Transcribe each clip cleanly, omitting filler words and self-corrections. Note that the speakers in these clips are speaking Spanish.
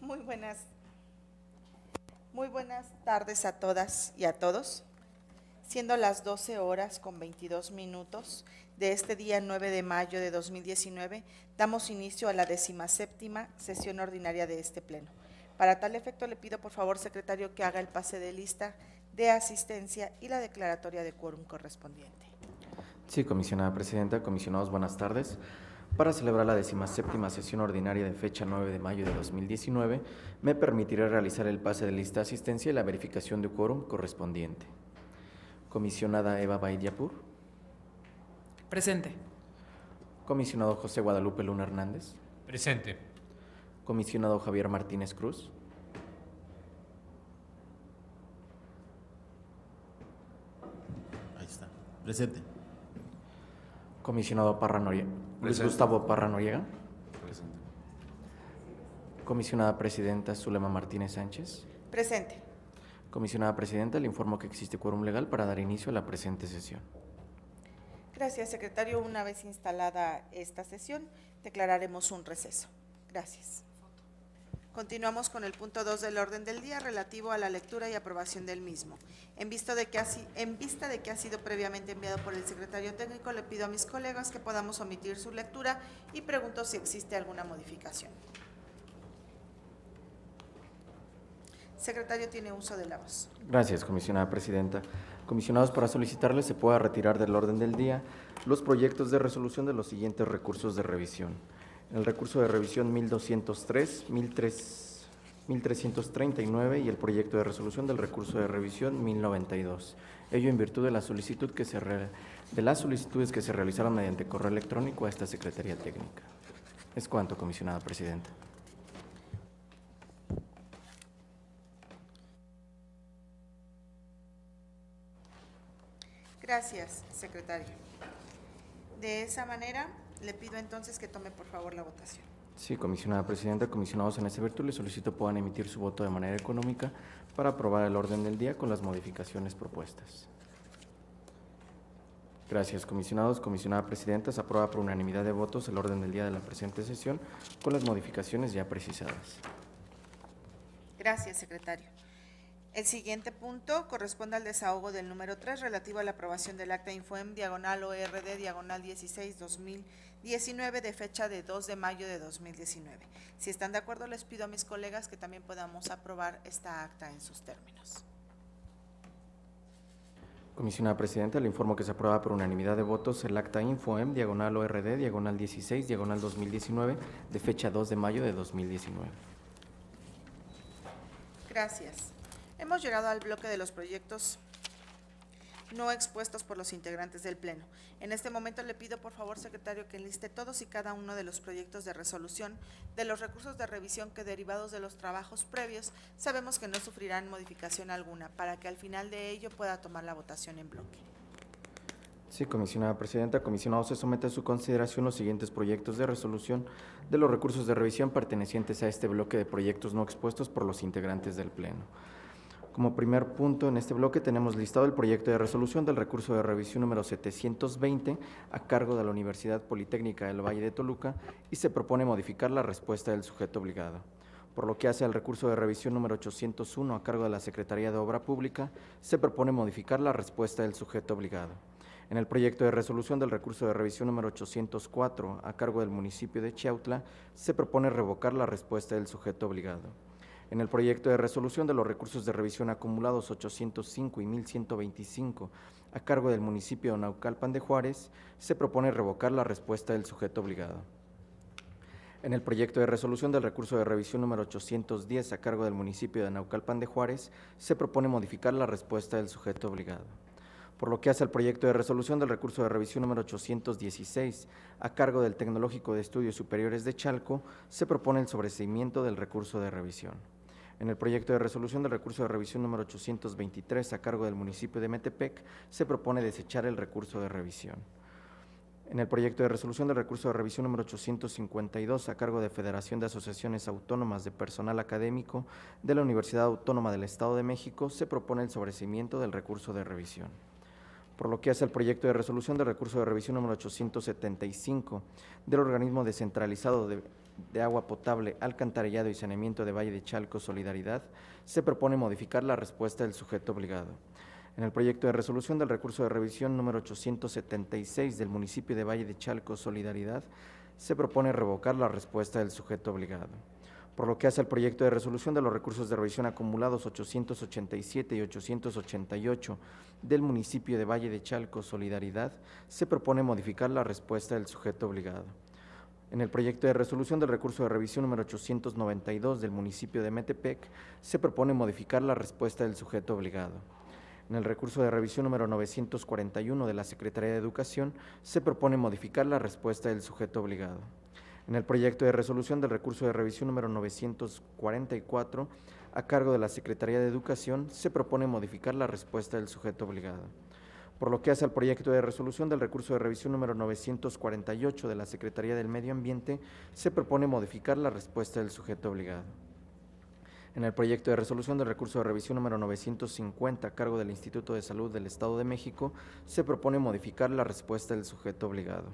Muy buenas, muy buenas tardes a todas y a todos. Siendo las 12 horas con 22 minutos de este día 9 de mayo de 2019, damos inicio a la 17ª sesión ordinaria de este pleno. Para tal efecto le pido por favor, secretario, que haga el pase de lista de asistencia y la declaratoria de quórum correspondiente. Sí, comisionada presidenta, comisionados, buenas tardes. Para celebrar la 17ª sesión ordinaria de fecha 9 de mayo de 2019, me permitiré realizar el pase de lista de asistencia y la verificación de quórum correspondiente. Comisionada Eva Baidiapur. Presente. Comisionado José Guadalupe Luna Hernández. Presente. Comisionado Javier Martínez Cruz. Ahí está. Presente. Comisionado Parra Noriega. Luis Presente. Gustavo Parra Noriega. Presente. Comisionada Presidenta Zulema Martínez Sánchez. Presente. Comisionada Presidenta, le informo que existe quórum legal para dar inicio a la presente sesión. Gracias, secretario. Una vez instalada esta sesión, declararemos un receso. Gracias. Continuamos con el punto 2 del orden del día, relativo a la lectura y aprobación del mismo. En vista de que ha sido previamente enviado por el secretario técnico, le pido a mis colegas que podamos omitir su lectura y pregunto si existe alguna modificación. Secretario, tiene uso de la voz. Gracias, comisionada presidenta. Comisionados, para solicitarles se pueda retirar del orden del día los proyectos de resolución de los siguientes recursos de revisión. El recurso de revisión 1203, 1339 y el proyecto de resolución del recurso de revisión 1092. Ello en virtud de la solicitud de las solicitudes que se realizaron mediante correo electrónico a esta Secretaría Técnica. Es cuanto, comisionada presidenta. Gracias, secretario. De esa manera, le pido entonces que tome por favor la votación. Sí, comisionada presidenta, comisionados, en esta virtud les solicito puedan emitir su voto de manera económica para aprobar el orden del día con las modificaciones propuestas. Gracias, comisionados. Comisionada presidenta, se aprueba por unanimidad de votos el orden del día de la presente sesión con las modificaciones ya precisadas. Gracias, secretario. El siguiente punto corresponde al desahogo del número 3, relativo a la aprobación del acta Infoem, /ORD, /16-2019, de fecha de 2 de mayo de 2019. Si están de acuerdo, les pido a mis colegas que también podamos aprobar esta acta en sus términos. Comisionada presidenta, le informo que se aprueba por unanimidad de votos el acta Infoem, /ORD, /16, 2019, de fecha 2 de mayo de 2019. Gracias. Hemos llegado al bloque de los proyectos no expuestos por los integrantes del Pleno. En este momento le pido por favor, secretario, que enliste todos y cada uno de los proyectos de resolución de los recursos de revisión que, derivados de los trabajos previos, sabemos que no sufrirán modificación alguna, para que al final de ello pueda tomar la votación en bloque. Sí, comisionada presidenta, comisionados, se somete a su consideración los siguientes proyectos de resolución de los recursos de revisión pertenecientes a este bloque de proyectos no expuestos por los integrantes del Pleno. Como primer punto en este bloque tenemos listado el proyecto de resolución del recurso de revisión número 720 a cargo de la Universidad Politécnica del Valle de Toluca y se propone modificar la respuesta del sujeto obligado. Por lo que hace al recurso de revisión número 801 a cargo de la Secretaría de Obra Pública, se propone modificar la respuesta del sujeto obligado. En el proyecto de resolución del recurso de revisión número 804 a cargo del municipio de Chiautla, se propone revocar la respuesta del sujeto obligado. En el proyecto de resolución de los recursos de revisión acumulados 805 y 1125 a cargo del municipio de Naucalpan de Juárez, se propone revocar la respuesta del sujeto obligado. En el proyecto de resolución del recurso de revisión número 810 a cargo del municipio de Naucalpan de Juárez, se propone modificar la respuesta del sujeto obligado. Por lo que hace al proyecto de resolución del recurso de revisión número 816 a cargo del Tecnológico de Estudios Superiores de Chalco, se propone el sobreseimiento del recurso de revisión. En el proyecto de resolución del recurso de revisión número 823 a cargo del municipio de Metepec, se propone desechar el recurso de revisión. En el proyecto de resolución del recurso de revisión número 852 a cargo de Federación de Asociaciones Autónomas de Personal Académico de la Universidad Autónoma del Estado de México, se propone el sobreseimiento del recurso de revisión. Por lo que hace el proyecto de resolución del recurso de revisión número 875 del organismo descentralizado de Agua Potable, Alcantarillado y Saneamiento de Valle de Chalco Solidaridad, se propone modificar la respuesta del sujeto obligado. En el proyecto de resolución del recurso de revisión número 876 del municipio de Valle de Chalco Solidaridad, se propone revocar la respuesta del sujeto obligado. Por lo que hace al proyecto de resolución de los recursos de revisión acumulados 887 y 888 del municipio de Valle de Chalco Solidaridad, se propone modificar la respuesta del sujeto obligado. En el proyecto de resolución del recurso de revisión número 892 del municipio de Metepec, se propone modificar la respuesta del sujeto obligado. En el recurso de revisión número 941 de la Secretaría de Educación, se propone modificar la respuesta del sujeto obligado. En el proyecto de resolución del recurso de revisión número 944, a cargo de la Secretaría de Educación, se propone modificar la respuesta del sujeto obligado. Por lo que hace al proyecto de resolución del recurso de revisión número 948 de la Secretaría del Medio Ambiente, se propone modificar la respuesta del sujeto obligado. En el proyecto de resolución del recurso de revisión número 950, a cargo del Instituto de Salud del Estado de México, se propone modificar la respuesta del sujeto obligado.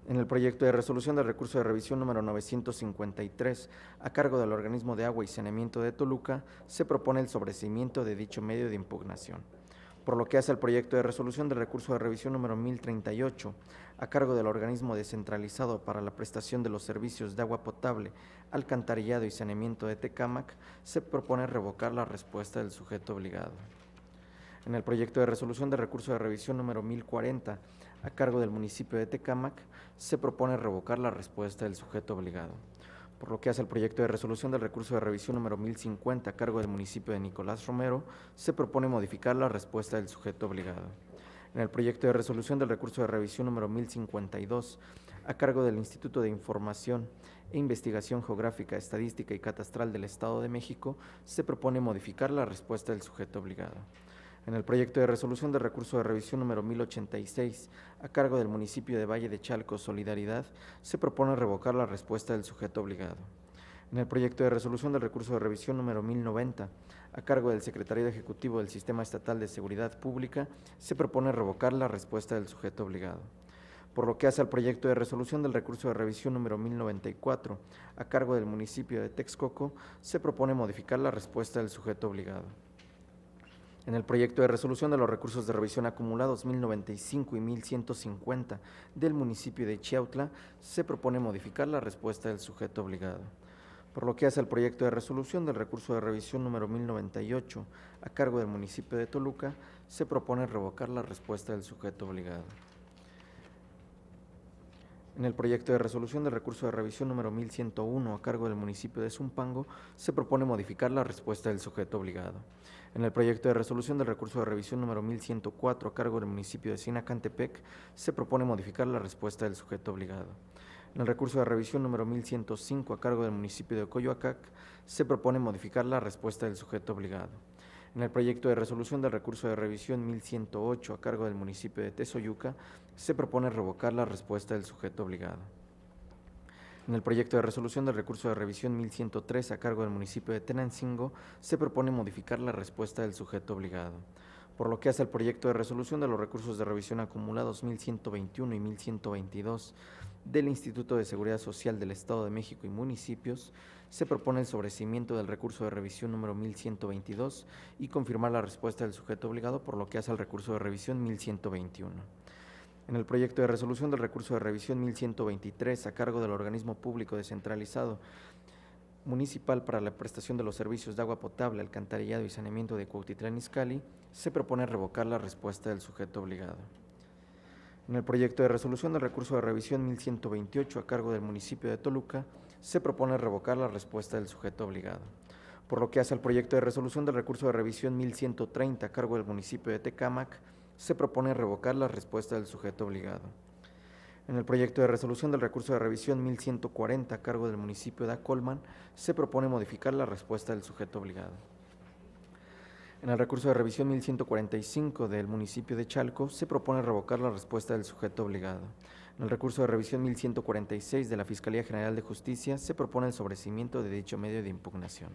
En el proyecto de resolución del recurso de revisión número 953, a cargo del Organismo de Agua y Saneamiento de Toluca, se propone el sobreseimiento de dicho medio de impugnación. Por lo que hace al proyecto de resolución del recurso de revisión número 1038, a cargo del Organismo Descentralizado para la Prestación de los Servicios de Agua Potable, Alcantarillado y Saneamiento de Tecámac, se propone revocar la respuesta del sujeto obligado. En el proyecto de resolución de recurso de revisión número 1040, a cargo del municipio de Tecámac, se propone revocar la respuesta del sujeto obligado. Por lo que hace el proyecto de resolución del recurso de revisión número 1050, a cargo del municipio de Nicolás Romero, se propone modificar la respuesta del sujeto obligado. En el proyecto de resolución del recurso de revisión número 1052, a cargo del Instituto de Información e Investigación Geográfica, Estadística y Catastral del Estado de México, se propone modificar la respuesta del sujeto obligado. En el proyecto de resolución del recurso de revisión número 1086, a cargo del municipio de Valle de Chalco Solidaridad, se propone revocar la respuesta del sujeto obligado. En el proyecto de resolución del recurso de revisión número 1090, a cargo del Secretariado Ejecutivo del Sistema Estatal de Seguridad Pública, se propone revocar la respuesta del sujeto obligado. Por lo que hace al proyecto de resolución del recurso de revisión número 1094, a cargo del municipio de Texcoco, se propone modificar la respuesta del sujeto obligado. En el proyecto de resolución de los recursos de revisión acumulados 1095 y 1150 del municipio de Chiautla, se propone modificar la respuesta del sujeto obligado. Por lo que hace al proyecto de resolución del recurso de revisión número 1098, a cargo del municipio de Toluca, se propone revocar la respuesta del sujeto obligado. En el proyecto de resolución del recurso de revisión número 1101, a cargo del municipio de Zumpango, se propone modificar la respuesta del sujeto obligado. En el proyecto de resolución del recurso de revisión número 1104, a cargo del municipio de Sinacantepec, se propone modificar la respuesta del sujeto obligado. En el recurso de revisión número 1105, a cargo del municipio de Coyoacac, se propone modificar la respuesta del sujeto obligado. En el proyecto de resolución del recurso de revisión 1108, a cargo del municipio de Tezoyuca, se propone revocar la respuesta del sujeto obligado. En el proyecto de resolución del recurso de revisión 1103, a cargo del municipio de Tenancingo, se propone modificar la respuesta del sujeto obligado. Por lo que hace al proyecto de resolución de los recursos de revisión acumulados 1121 y 1122 del Instituto de Seguridad Social del Estado de México y municipios, se propone el sobreseimiento del recurso de revisión número 1122 y confirmar la respuesta del sujeto obligado, por lo que hace al recurso de revisión 1121. En el proyecto de resolución del recurso de revisión 1123, a cargo del organismo público descentralizado municipal para la prestación de los servicios de agua potable, alcantarillado y saneamiento de Cuautitlán Izcalli, se propone revocar la respuesta del sujeto obligado. En el proyecto de resolución del recurso de revisión 1128, a cargo del municipio de Toluca, se propone revocar la respuesta del sujeto obligado. Por lo que hace al proyecto de resolución del recurso de revisión 1130, a cargo del municipio de Tecámac, se propone revocar la respuesta del sujeto obligado. En el proyecto de resolución del recurso de revisión 1140, a cargo del municipio de Acolman, se propone modificar la respuesta del sujeto obligado. En el recurso de revisión 1145 del municipio de Chalco, se propone revocar la respuesta del sujeto obligado. En el recurso de revisión 1146 de la Fiscalía General de Justicia, se propone el sobreseimiento de dicho medio de impugnación.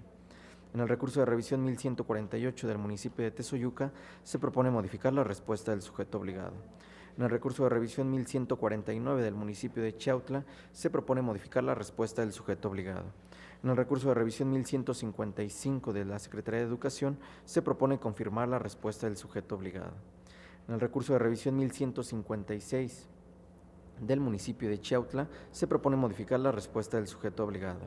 En el recurso de revisión 1148 del municipio de Tezoyuca, se propone modificar la respuesta del sujeto obligado. En el recurso de revisión 1149 del municipio de Chiautla, se propone modificar la respuesta del sujeto obligado. En el recurso de revisión 1155 de la Secretaría de Educación, se propone confirmar la respuesta del sujeto obligado. En el recurso de revisión 1156 del municipio de Chiautla, se propone modificar la respuesta del sujeto obligado.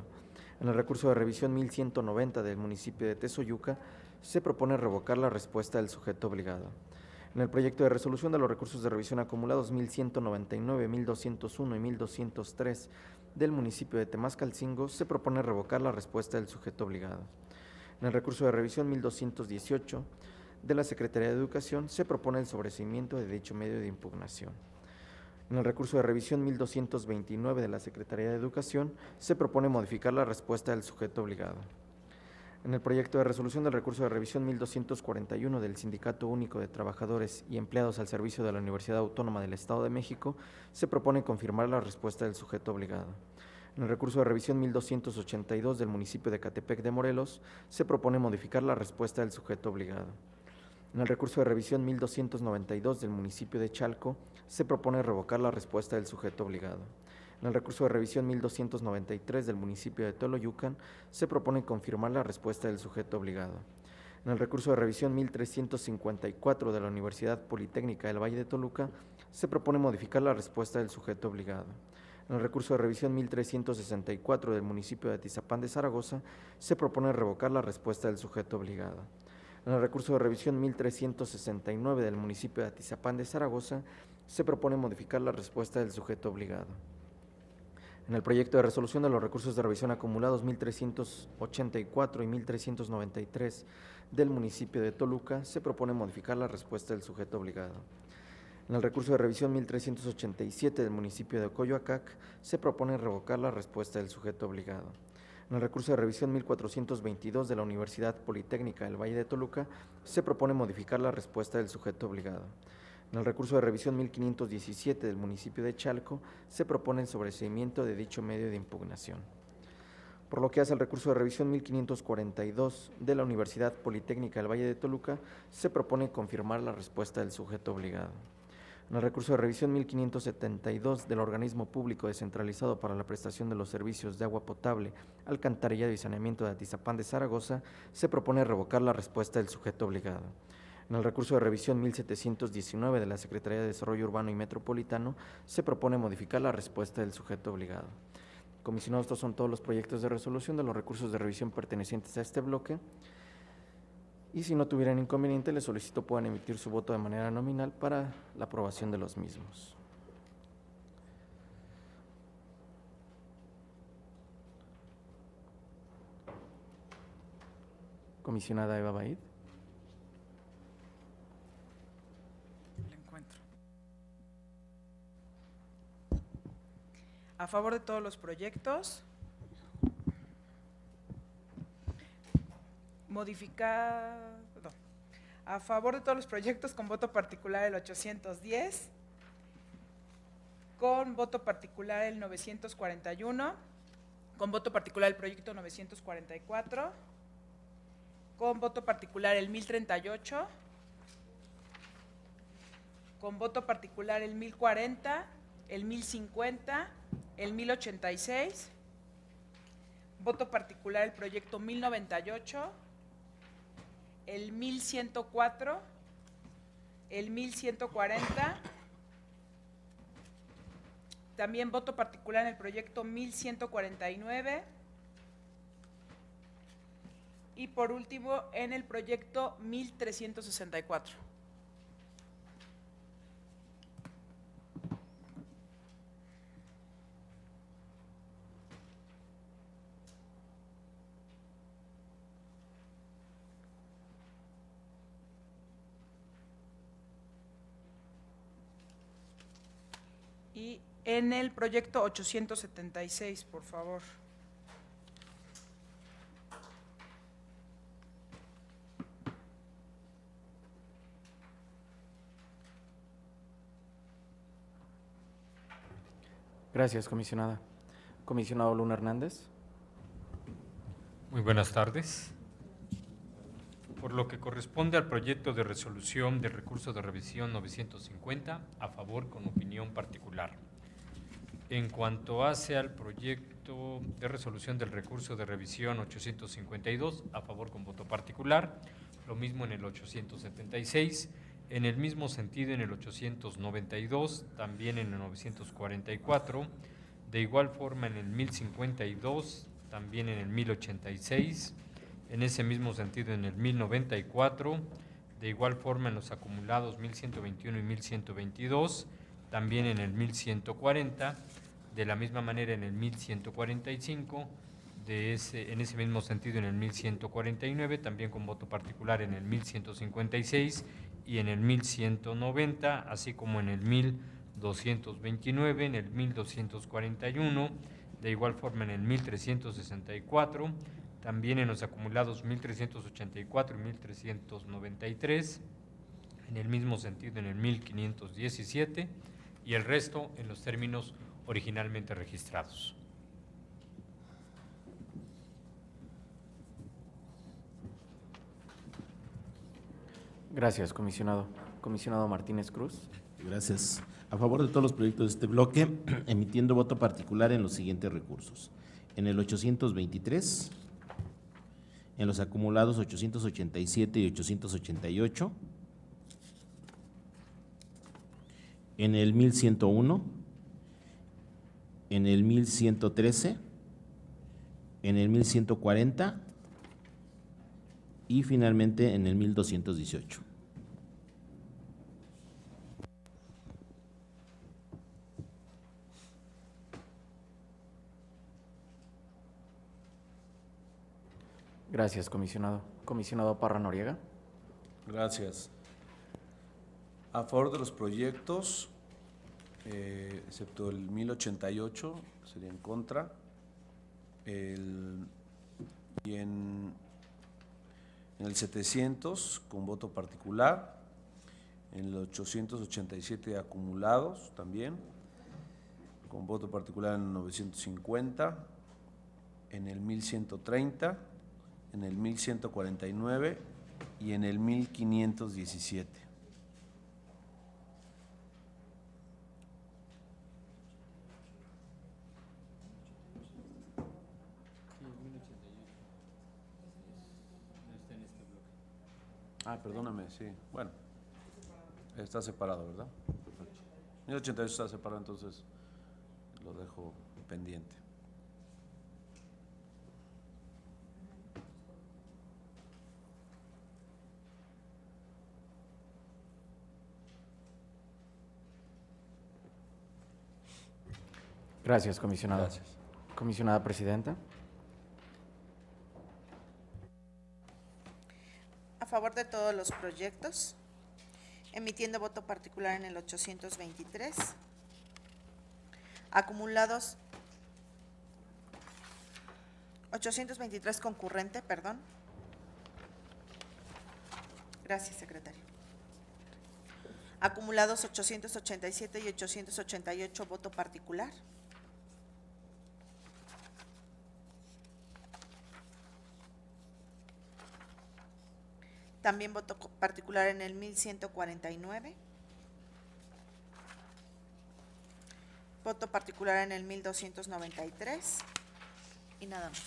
En el recurso de revisión 1190 del municipio de Tezoyuca, se propone revocar la respuesta del sujeto obligado. En el proyecto de resolución de los recursos de revisión acumulados 1199, 1201 y 1203 del municipio de Temascalcingo, se propone revocar la respuesta del sujeto obligado. En el recurso de revisión 1218 de la Secretaría de Educación, se propone el sobreseimiento de dicho medio de impugnación. En el recurso de revisión 1229 de la Secretaría de Educación, se propone modificar la respuesta del sujeto obligado. En el proyecto de resolución del recurso de revisión 1241 del Sindicato Único de Trabajadores y Empleados al Servicio de la Universidad Autónoma del Estado de México, se propone confirmar la respuesta del sujeto obligado. En el recurso de revisión 1282 del municipio de Catepec de Morelos, se propone modificar la respuesta del sujeto obligado. En el recurso de revisión 1292 del municipio de Chalco, se propone revocar la respuesta del sujeto obligado. En el recurso de revisión 1293 del municipio de Toloyucan, se propone confirmar la respuesta del sujeto obligado. En el recurso de revisión 1354 de la Universidad Politécnica del Valle de Toluca, se propone modificar la respuesta del sujeto obligado. En el recurso de revisión 1364 del municipio de Atizapán de Zaragoza, se propone revocar la respuesta del sujeto obligado. En el recurso de revisión 1369 del municipio de Atizapán de Zaragoza, se propone modificar la respuesta del sujeto obligado. En el proyecto de resolución de los recursos de revisión acumulados 1384 y 1393 del municipio de Toluca, se propone modificar la respuesta del sujeto obligado. En el recurso de revisión 1387 del municipio de Coyoacac, se propone revocar la respuesta del sujeto obligado. En el recurso de revisión 1422 de la Universidad Politécnica del Valle de Toluca, se propone modificar la respuesta del sujeto obligado. En el recurso de revisión 1517 del municipio de Chalco, se propone el sobreseimiento de dicho medio de impugnación. Por lo que hace al recurso de revisión 1542 de la Universidad Politécnica del Valle de Toluca, se propone confirmar la respuesta del sujeto obligado. En el recurso de revisión 1572 del Organismo Público Descentralizado para la Prestación de los Servicios de Agua Potable, Alcantarillado y Saneamiento de Atizapán de Zaragoza, se propone revocar la respuesta del sujeto obligado. En el recurso de revisión 1719 de la Secretaría de Desarrollo Urbano y Metropolitano, se propone modificar la respuesta del sujeto obligado. Comisionados, estos son todos los proyectos de resolución de los recursos de revisión pertenecientes a este bloque. Y si no tuvieran inconveniente, les solicito puedan emitir su voto de manera nominal para la aprobación de los mismos. Comisionada Eva Baid. La encuentro. A favor de todos los proyectos. Modificado. A favor de todos los proyectos con voto particular el 810, con voto particular el 941, con voto particular el proyecto 944, con voto particular el 1038, con voto particular el 1040, el 1050, el 1086, voto particular el proyecto 1098, el 1104, el 1140, también voto particular en el proyecto 1149 y por último en el proyecto 1364. Y en el proyecto 876, por favor. Gracias, comisionada. Comisionado Luna Hernández. Muy buenas tardes. Por lo que corresponde al proyecto de resolución del recurso de revisión 950, a favor con opinión particular. En cuanto hace al proyecto de resolución del recurso de revisión 852, a favor con voto particular. Lo mismo en el 876, en el mismo sentido en el 892, también en el 944, de igual forma en el 1052, también en el 1086, en ese mismo sentido en el 1094, de igual forma en los acumulados 1121 y 1122, también en el 1140, de la misma manera en el 1145, en ese mismo sentido en el 1149, también con voto particular en el 1156 y en el 1190, así como en el 1229, en el 1241, de igual forma en el 1364, también en los acumulados 1384 y 1393, en el mismo sentido en el 1517 y el resto en los términos originalmente registrados. Gracias, comisionado. Comisionado Martínez Cruz. Gracias. A favor de todos los proyectos de este bloque, emitiendo voto particular en los siguientes recursos. En el 823, en los acumulados 887 y 888, en el 1101, en el 1113, en el 1140 y finalmente en el 1218. Gracias, comisionado. Comisionado Parra Noriega. Gracias. A favor de los proyectos, excepto el 1088, sería en contra. Y en el 700, con voto particular. En el 887 acumulados también, con voto particular en el 950. En el 1130, en el 1149 y en el 1517. Perdóname, sí. Bueno, está separado, ¿verdad? Perfecto. 1088 está separado, entonces lo dejo pendiente. Gracias, comisionado. Gracias. Comisionada presidenta. A favor de todos los proyectos, emitiendo voto particular en el 823, acumulados 823 concurrente, perdón. Gracias, secretario. Acumulados 887 y 888 voto particular. También voto particular en el 1149. Voto particular en el 1293. Y nada más.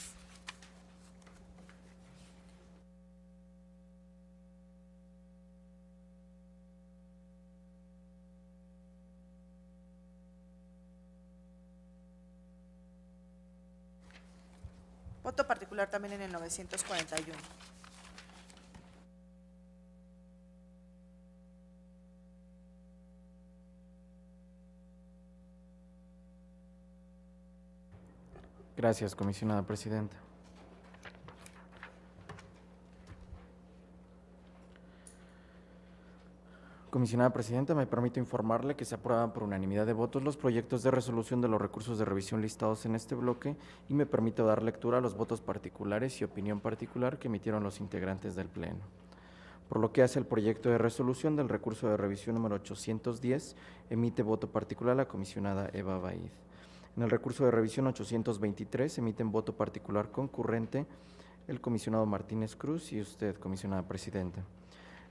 Voto particular también en el 941. Gracias, comisionada presidenta. Comisionada presidenta, me permito informarle que se aprueban por unanimidad de votos los proyectos de resolución de los recursos de revisión listados en este bloque y me permito dar lectura a los votos particulares y opinión particular que emitieron los integrantes del Pleno. Por lo que hace el proyecto de resolución del recurso de revisión número 810, emite voto particular la comisionada Eva Baid. En el recurso de revisión 823 emiten voto particular concurrente el comisionado Martínez Cruz y usted, comisionada presidenta.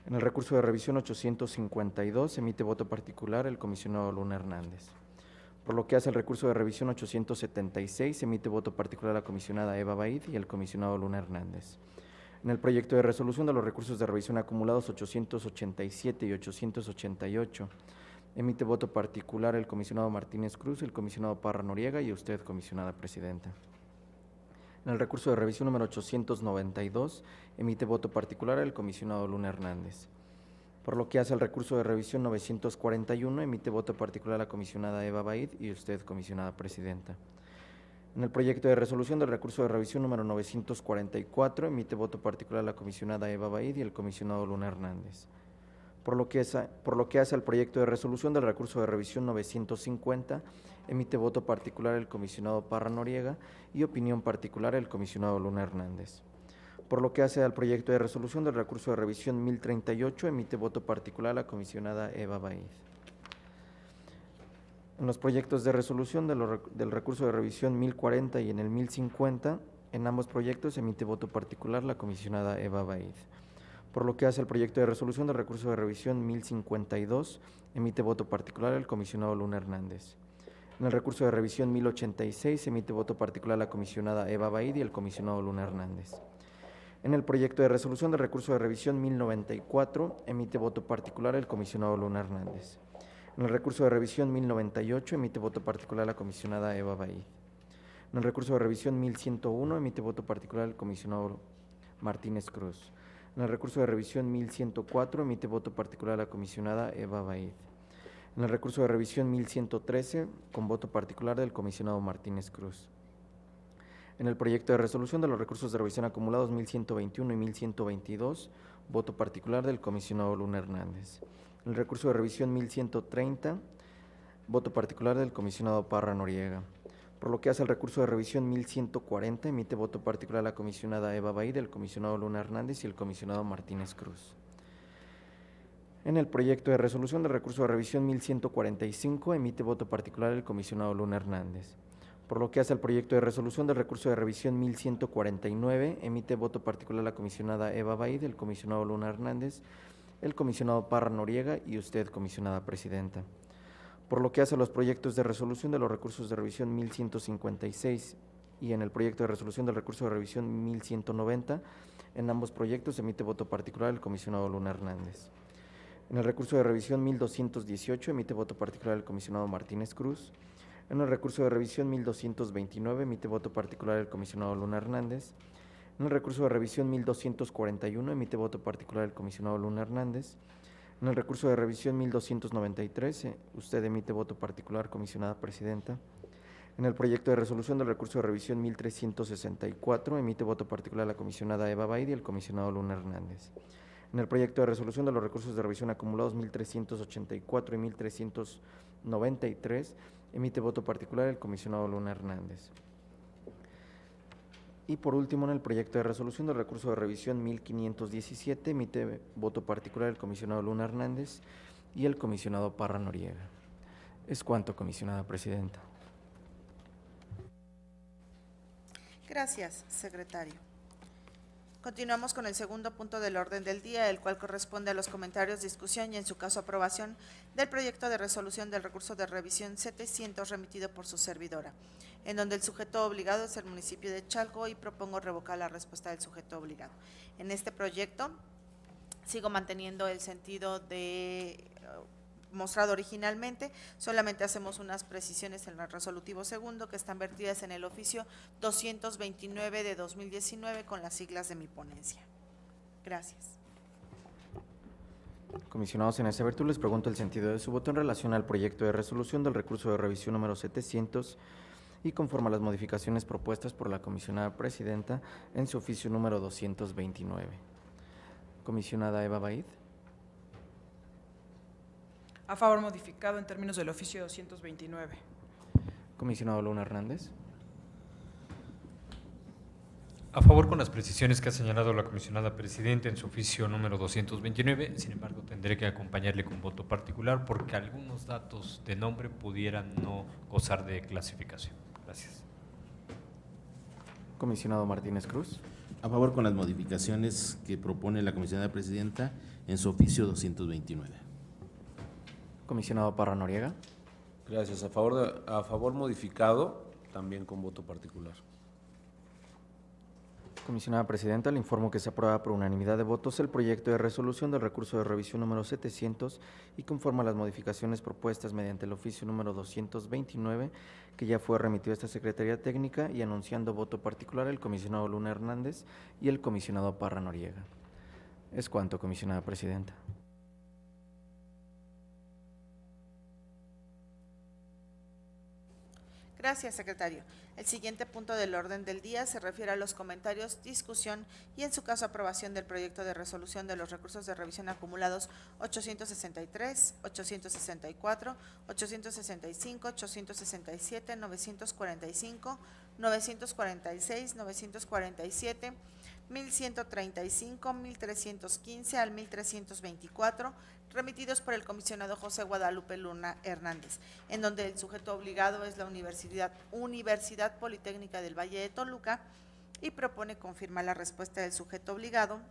En el recurso de revisión 852 emite voto particular el comisionado Luna Hernández. Por lo que hace al recurso de revisión 876, emite voto particular la comisionada Eva Baid y el comisionado Luna Hernández. En el proyecto de resolución de los recursos de revisión acumulados 887 y 888, emite voto particular el comisionado Martínez Cruz, el comisionado Parra Noriega y usted, comisionada presidenta. En el recurso de revisión número 892, emite voto particular el comisionado Luna Hernández. Por lo que hace al recurso de revisión 941, emite voto particular la comisionada Eva Baid y usted, comisionada presidenta. En el proyecto de resolución del recurso de revisión número 944, emite voto particular la comisionada Eva Baid y el comisionado Luna Hernández. Por lo que hace al proyecto de resolución del recurso de revisión 950, emite voto particular el comisionado Parra Noriega y opinión particular el comisionado Luna Hernández. Por lo que hace al proyecto de resolución del recurso de revisión 1038, emite voto particular la comisionada Eva Baid. En los proyectos de resolución del recurso de revisión 1040 y en el 1050, en ambos proyectos emite voto particular la comisionada Eva Baid. Por lo que hace el proyecto de resolución del recurso de revisión 1052, emite voto particular el comisionado Luna Hernández. En el recurso de revisión 1086, emite voto particular la comisionada Eva Baid y el comisionado Luna Hernández. En el proyecto de resolución del recurso de revisión 1094, emite voto particular el comisionado Luna Hernández. En el recurso de revisión 1098, emite voto particular la comisionada Eva Baid. En el recurso de revisión 1101, emite voto particular el comisionado Martínez Cruz. En el recurso de revisión 1104, emite voto particular la comisionada Eva Baid. En el recurso de revisión 1113, con voto particular del comisionado Martínez Cruz. En el proyecto de resolución de los recursos de revisión acumulados 1121 y 1122, voto particular del comisionado Luna Hernández. En el recurso de revisión 1130, voto particular del comisionado Parra Noriega. Por lo que hace el recurso de revisión 1140, emite voto particular la comisionada Eva Baid, el comisionado Luna Hernández y el comisionado Martínez Cruz. En el proyecto de resolución del recurso de revisión 1145, emite voto particular el comisionado Luna Hernández. Por lo que hace al proyecto de resolución del recurso de revisión 1149, emite voto particular la comisionada Eva Baid, el comisionado Luna Hernández, el comisionado Parra Noriega y usted, comisionada presidenta. Por lo que hace a los proyectos de resolución de los recursos de revisión 1156 y en el proyecto de resolución del recurso de revisión 1190, en ambos proyectos emite voto particular el comisionado Luna Hernández. En el recurso de revisión 1218 emite voto particular el comisionado Martínez Cruz. En el recurso de revisión 1229 emite voto particular el comisionado Luna Hernández. En el recurso de revisión 1241 emite voto particular el comisionado Luna Hernández. En el recurso de revisión 1293 usted emite voto particular, comisionada presidenta. En el proyecto de resolución del recurso de revisión 1364 emite voto particular la comisionada Eva Baid y el comisionado Luna Hernández. En el proyecto de resolución de los recursos de revisión acumulados 1384 y 1393 emite voto particular el comisionado Luna Hernández. Y por último, en el proyecto de resolución del recurso de revisión 1517 emite voto particular el comisionado Luna Hernández y el comisionado Parra Noriega. Es cuanto, comisionada presidenta. Gracias, secretario. Continuamos con el segundo punto del orden del día, el cual corresponde a los comentarios, discusión y, en su caso, aprobación del proyecto de resolución del recurso de revisión 700 remitido por su servidora, en donde el sujeto obligado es el municipio de Chalco y propongo revocar la respuesta del sujeto obligado. En este proyecto sigo manteniendo el sentido de mostrado originalmente, solamente hacemos unas precisiones en el resolutivo segundo que están vertidas en el oficio 229 de 2019 con las siglas de mi ponencia. Gracias. Comisionados, en esa virtud les pregunto el sentido de su voto en relación al proyecto de resolución del recurso de revisión número 700 y conforme a las modificaciones propuestas por la comisionada presidenta en su oficio número 229. Comisionada Eva Baid. A favor, modificado en términos del oficio 229. Comisionado Luna Hernández. A favor con las precisiones que ha señalado la comisionada presidenta en su oficio número 229, sin embargo tendré que acompañarle con voto particular porque algunos datos de nombre pudieran no gozar de clasificación. Gracias. Comisionado Martínez Cruz. A favor con las modificaciones que propone la comisionada presidenta en su oficio 229. Comisionado Parra Noriega. Gracias. A favor modificado, también con voto particular. Comisionada Presidenta, le informo que se aprueba por unanimidad de votos el proyecto de resolución del recurso de revisión número 700 y conforme a las modificaciones propuestas mediante el oficio número 229, que ya fue remitido a esta Secretaría Técnica, y anunciando voto particular el comisionado Luna Hernández y el comisionado Parra Noriega. Es cuanto, comisionada Presidenta. Gracias, secretario. El siguiente punto del orden del día se refiere a los comentarios, discusión y, en su caso, aprobación del proyecto de resolución de los recursos de revisión acumulados 863, 864, 865, 867, 945, 946, 947, 1135, 1315 al 1324, remitidos por el comisionado José Guadalupe Luna Hernández, en donde el sujeto obligado es la Universidad Politécnica del Valle de Toluca, y propone confirmar la respuesta del sujeto obligado,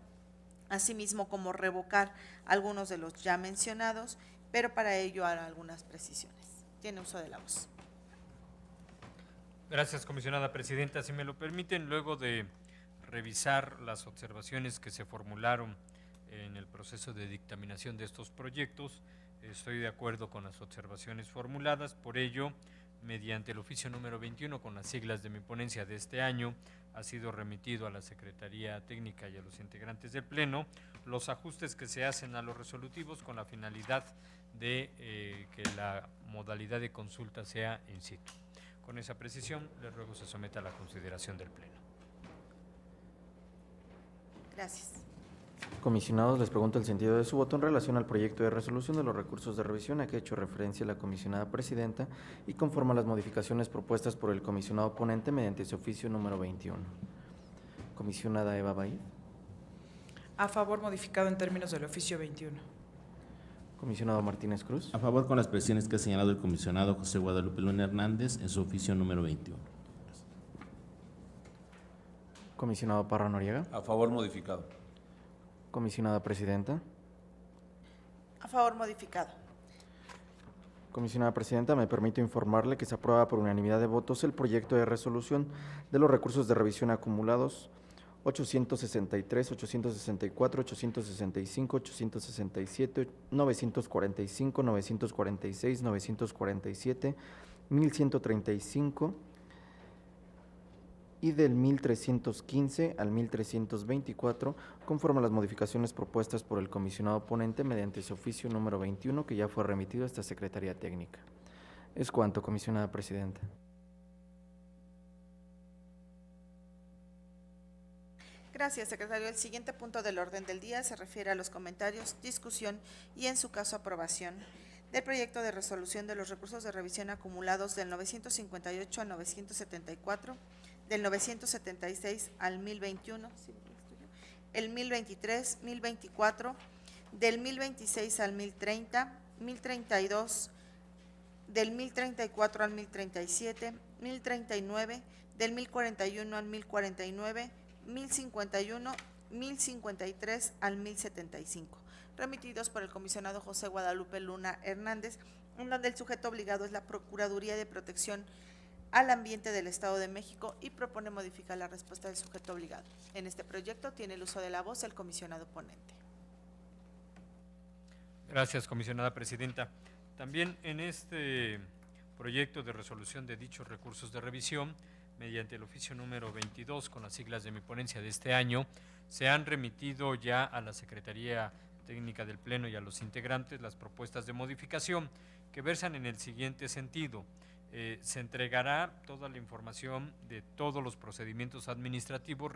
asimismo como revocar algunos de los ya mencionados, pero para ello hará algunas precisiones. Tiene uso de la voz. Gracias, comisionada presidenta. Si me lo permiten, luego de revisar las observaciones que se formularon en el proceso de dictaminación de estos proyectos, estoy de acuerdo con las observaciones formuladas. Por ello, mediante el oficio número 21, con las siglas de mi ponencia de este año, ha sido remitido a la Secretaría Técnica y a los integrantes del Pleno los ajustes que se hacen a los resolutivos con la finalidad de que la modalidad de consulta sea in situ. Con esa precisión, le ruego se someta a la consideración del Pleno. Gracias. Comisionados, les pregunto el sentido de su voto en relación al proyecto de resolución de los recursos de revisión a que ha hecho referencia la comisionada presidenta y conforme a las modificaciones propuestas por el comisionado ponente mediante su oficio número 21. Comisionada Eva Baí. A favor, modificado en términos del oficio 21. Comisionado Martínez Cruz. A favor con las precisiones que ha señalado el comisionado José Guadalupe Luna Hernández en su oficio número 21. Comisionado Parra Noriega. A favor modificado. Comisionada Presidenta. A favor modificado. Comisionada Presidenta, me permito informarle que se aprueba por unanimidad de votos el proyecto de resolución de los recursos de revisión acumulados 863, 864, 865, 867, 945, 946, 947, 1135 y del 1315 al 1324, conforme a las modificaciones propuestas por el comisionado ponente mediante su oficio número 21, que ya fue remitido a esta Secretaría Técnica. Es cuanto, comisionada Presidenta. Gracias, secretario. El siguiente punto del orden del día se refiere a los comentarios, discusión y, en su caso, aprobación del proyecto de resolución de los recursos de revisión acumulados del 958 al 974, del 976 al 1021, el 1023, 1024, del 1026 al 1030, 1032, del 1034 al 1037, 1039, del 1041 al 1049, 1051, 1053 al 1075, remitidos por el comisionado José Guadalupe Luna Hernández, en donde el sujeto obligado es la Procuraduría de Protección al Ambiente del Estado de México, y propone modificar la respuesta del sujeto obligado. En este proyecto tiene el uso de la voz el comisionado ponente. Gracias, comisionada presidenta. También en este proyecto de resolución de dichos recursos de revisión, mediante el oficio número 22, con las siglas de mi ponencia de este año, se han remitido ya a la Secretaría Técnica del Pleno y a los integrantes las propuestas de modificación que versan en el siguiente sentido. Se entregará toda la información de todos los procedimientos administrativos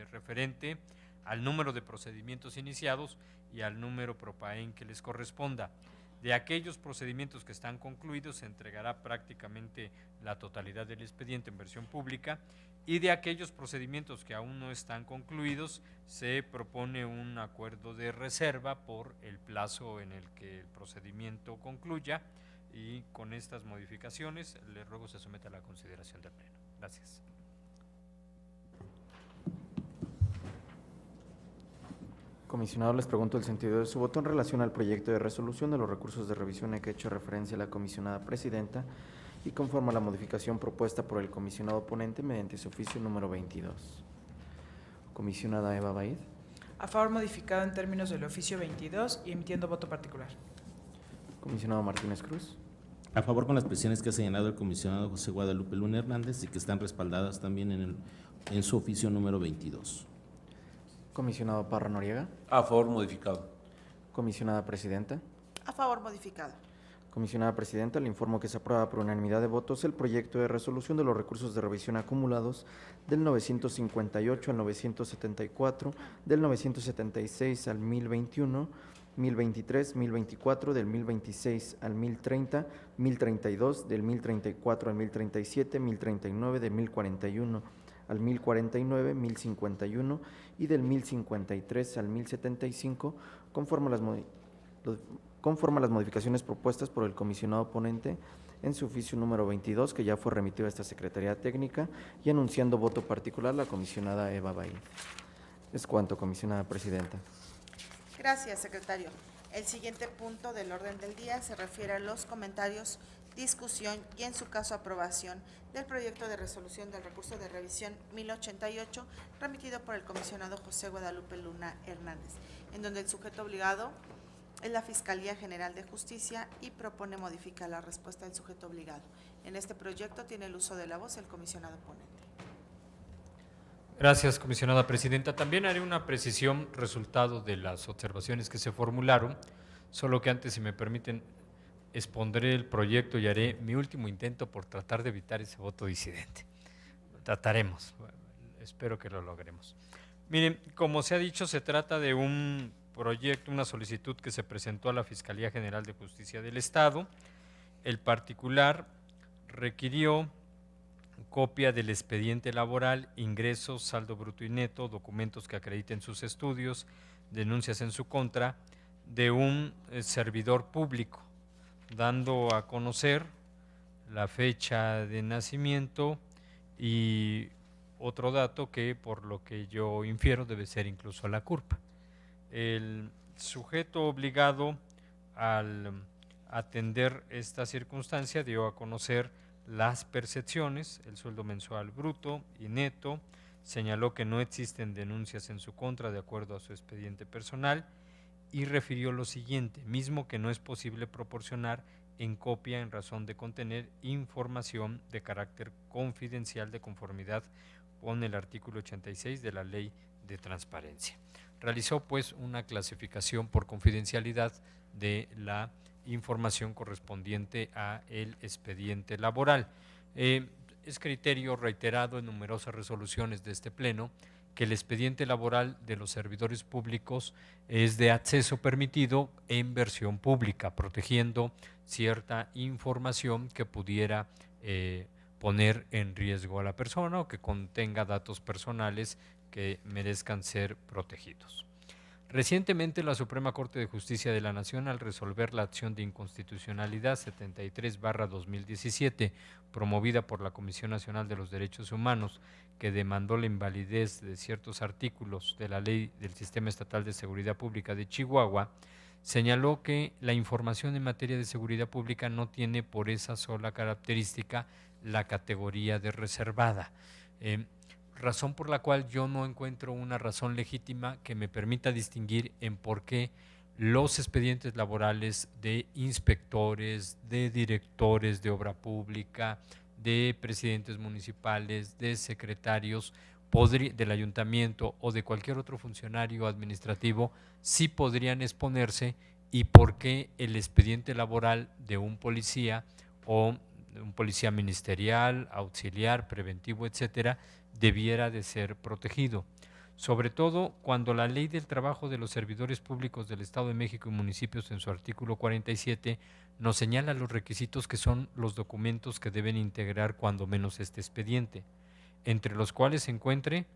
referente al número de procedimientos iniciados y al número PROPAEN que les corresponda. De aquellos procedimientos que están concluidos, se entregará prácticamente la totalidad del expediente en versión pública, y de aquellos procedimientos que aún no están concluidos, se propone un acuerdo de reserva por el plazo en el que el procedimiento concluya, y con estas modificaciones le ruego se someta a la consideración del Pleno. Gracias. Comisionado, les pregunto el sentido de su voto en relación al proyecto de resolución de los recursos de revisión a que ha hecho referencia la comisionada presidenta y conforme a la modificación propuesta por el comisionado ponente mediante su oficio número 22. Comisionada Eva Baid. A favor modificado en términos del oficio 22 y emitiendo voto particular. Comisionado Martínez Cruz. A favor con las precisiones que ha señalado el comisionado José Guadalupe Luna Hernández y que están respaldadas también en su oficio número 22. Comisionado Parra Noriega. A favor modificado. Comisionada presidenta. A favor modificado. Comisionada presidenta, le informo que se aprueba por unanimidad de votos el proyecto de resolución de los recursos de revisión acumulados del 958 al 974, del 976 al 1021, 1023, 1024, del 1026 al 1030, 1032, del 1034 al 1037, 1039, del 1041 al 1049, 1051 y del 1053 al 1075, conforme a las modificaciones propuestas por el comisionado ponente en su oficio número 22, que ya fue remitido a esta Secretaría Técnica, y anunciando voto particular la comisionada Eva Baid. Es cuanto, comisionada presidenta. Gracias, secretario. El siguiente punto del orden del día se refiere a los comentarios, discusión y, en su caso, aprobación del proyecto de resolución del recurso de revisión 1088, remitido por el comisionado José Guadalupe Luna Hernández, en donde el sujeto obligado es la Fiscalía General de Justicia y propone modificar la respuesta del sujeto obligado. En este proyecto tiene el uso de la voz el comisionado ponente. Gracias, comisionada presidenta. También haré una precisión resultado de las observaciones que se formularon, solo que antes, si me permiten, expondré el proyecto y haré mi último intento por tratar de evitar ese voto disidente. Trataremos, espero que lo logremos. Miren, como se ha dicho, se trata de un proyecto, una solicitud que se presentó a la Fiscalía General de Justicia del Estado. El particular requirió copia del expediente laboral, ingresos, saldo bruto y neto, documentos que acrediten sus estudios, denuncias en su contra de un servidor público, dando a conocer la fecha de nacimiento y otro dato que, por lo que yo infiero, debe ser incluso la CURP. El sujeto obligado, al atender esta circunstancia, dio a conocer las percepciones, el sueldo mensual bruto y neto, señaló que no existen denuncias en su contra de acuerdo a su expediente personal y refirió lo siguiente: mismo que no es posible proporcionar en copia en razón de contener información de carácter confidencial de conformidad con el artículo 86 de la Ley de Transparencia. Realizó pues una clasificación por confidencialidad de la información correspondiente a el expediente laboral. Es criterio reiterado en numerosas resoluciones de este Pleno que el expediente laboral de los servidores públicos es de acceso permitido en versión pública, protegiendo cierta información que pudiera poner en riesgo a la persona o que contenga datos personales que merezcan ser protegidos. Recientemente, la Suprema Corte de Justicia de la Nación, al resolver la acción de inconstitucionalidad 73/2017, promovida por la Comisión Nacional de los Derechos Humanos, que demandó la invalidez de ciertos artículos de la Ley del Sistema Estatal de Seguridad Pública de Chihuahua, señaló que la información en materia de seguridad pública no tiene por esa sola característica la categoría de reservada. Razón por la cual yo no encuentro una razón legítima que me permita distinguir en por qué los expedientes laborales de inspectores, de directores de obra pública, de presidentes municipales, de secretarios del ayuntamiento o de cualquier otro funcionario administrativo sí podrían exponerse, y por qué el expediente laboral de un policía o de un policía ministerial, auxiliar, preventivo, etcétera, debiera de ser protegido, sobre todo cuando la Ley del Trabajo de los Servidores Públicos del Estado de México y municipios, en su artículo 47, nos señala los requisitos que son los documentos que deben integrar cuando menos este expediente, entre los cuales se encuentre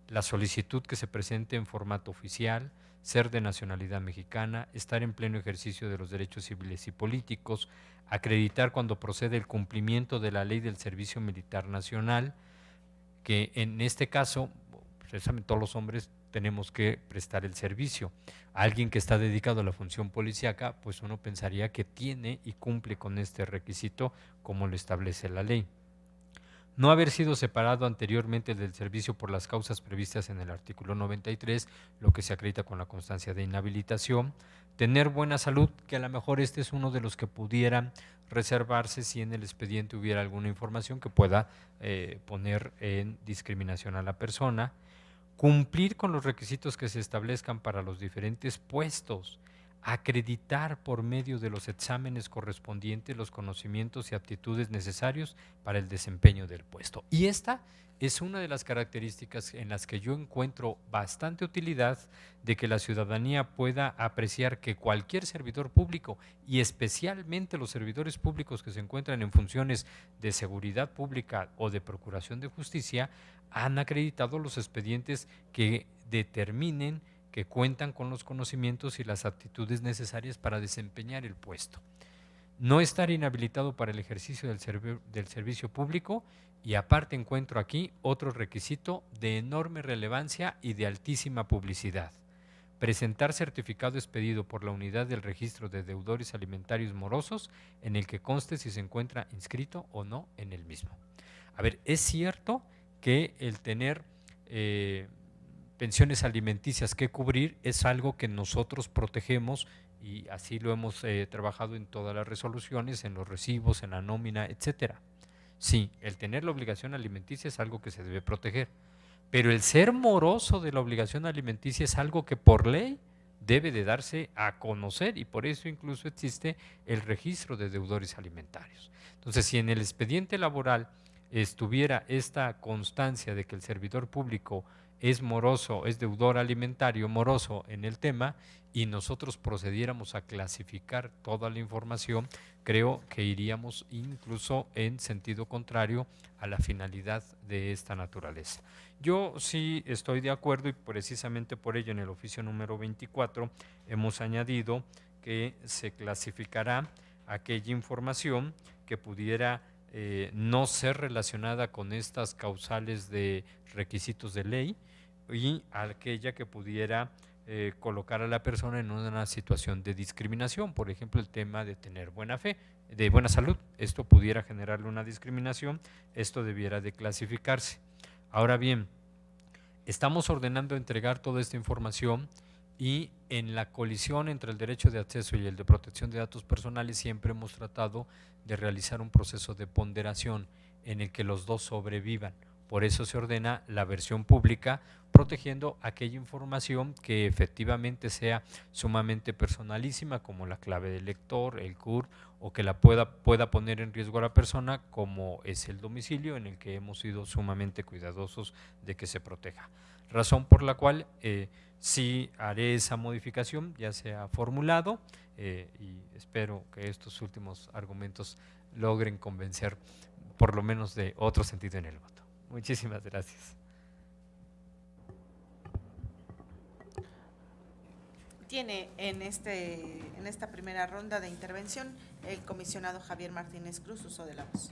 la solicitud que se presente en formato oficial, ser de nacionalidad mexicana, estar en pleno ejercicio de los derechos civiles y políticos, acreditar cuando procede el cumplimiento de la Ley del Servicio Militar Nacional, que en este caso, precisamente todos los hombres tenemos que prestar el servicio. Alguien que está dedicado a la función policíaca, pues uno pensaría que tiene y cumple con este requisito como lo establece la ley. No haber sido separado anteriormente del servicio por las causas previstas en el artículo 93, lo que se acredita con la constancia de inhabilitación. Tener buena salud, que a lo mejor este es uno de los que pudieran reservarse si en el expediente hubiera alguna información que pueda poner en discriminación a la persona. Cumplir con los requisitos que se establezcan para los diferentes puestos. Acreditar por medio de los exámenes correspondientes los conocimientos y aptitudes necesarios para el desempeño del puesto. Y esta es una de las características en las que yo encuentro bastante utilidad de que la ciudadanía pueda apreciar que cualquier servidor público, y especialmente los servidores públicos que se encuentran en funciones de seguridad pública o de procuración de justicia, han acreditado los expedientes que determinen que cuentan con los conocimientos y las aptitudes necesarias para desempeñar el puesto. No estar inhabilitado para el ejercicio del servicio público, y aparte encuentro aquí otro requisito de enorme relevancia y de altísima publicidad. Presentar certificado expedido por la unidad del registro de deudores alimentarios morosos en el que conste si se encuentra inscrito o no en el mismo. A ver, es cierto que el tener pensiones alimenticias que cubrir es algo que nosotros protegemos y así lo hemos trabajado en todas las resoluciones, en los recibos, en la nómina, etcétera. Sí, el tener la obligación alimenticia es algo que se debe proteger, pero el ser moroso de la obligación alimenticia es algo que por ley debe de darse a conocer, y por eso incluso existe el registro de deudores alimentarios. Entonces, si en el expediente laboral estuviera esta constancia de que el servidor público es moroso, es deudor alimentario moroso en el tema, y nosotros procediéramos a clasificar toda la información, creo que iríamos incluso en sentido contrario a la finalidad de esta naturaleza. Yo sí estoy de acuerdo, y precisamente por ello en el oficio número 24 hemos añadido que se clasificará aquella información que pudiera no ser relacionada con estas causales de requisitos de ley, y aquella que pudiera colocar a la persona en una situación de discriminación, por ejemplo el tema de tener buena fe, de buena salud, esto pudiera generarle una discriminación, esto debiera de clasificarse. Ahora bien, estamos ordenando entregar toda esta información, y en la colisión entre el derecho de acceso y el de protección de datos personales siempre hemos tratado de realizar un proceso de ponderación en el que los dos sobrevivan. Por eso se ordena la versión pública, protegiendo aquella información que efectivamente sea sumamente personalísima, como la clave del lector, el CUR, o que la pueda poner en riesgo a la persona, como es el domicilio, en el que hemos sido sumamente cuidadosos de que se proteja. Razón por la cual sí haré esa modificación, ya se ha formulado, y espero que estos últimos argumentos logren convencer por lo menos de otro sentido en el voto. Muchísimas gracias. Tiene en esta primera ronda de intervención el comisionado Javier Martínez Cruz uso de la voz.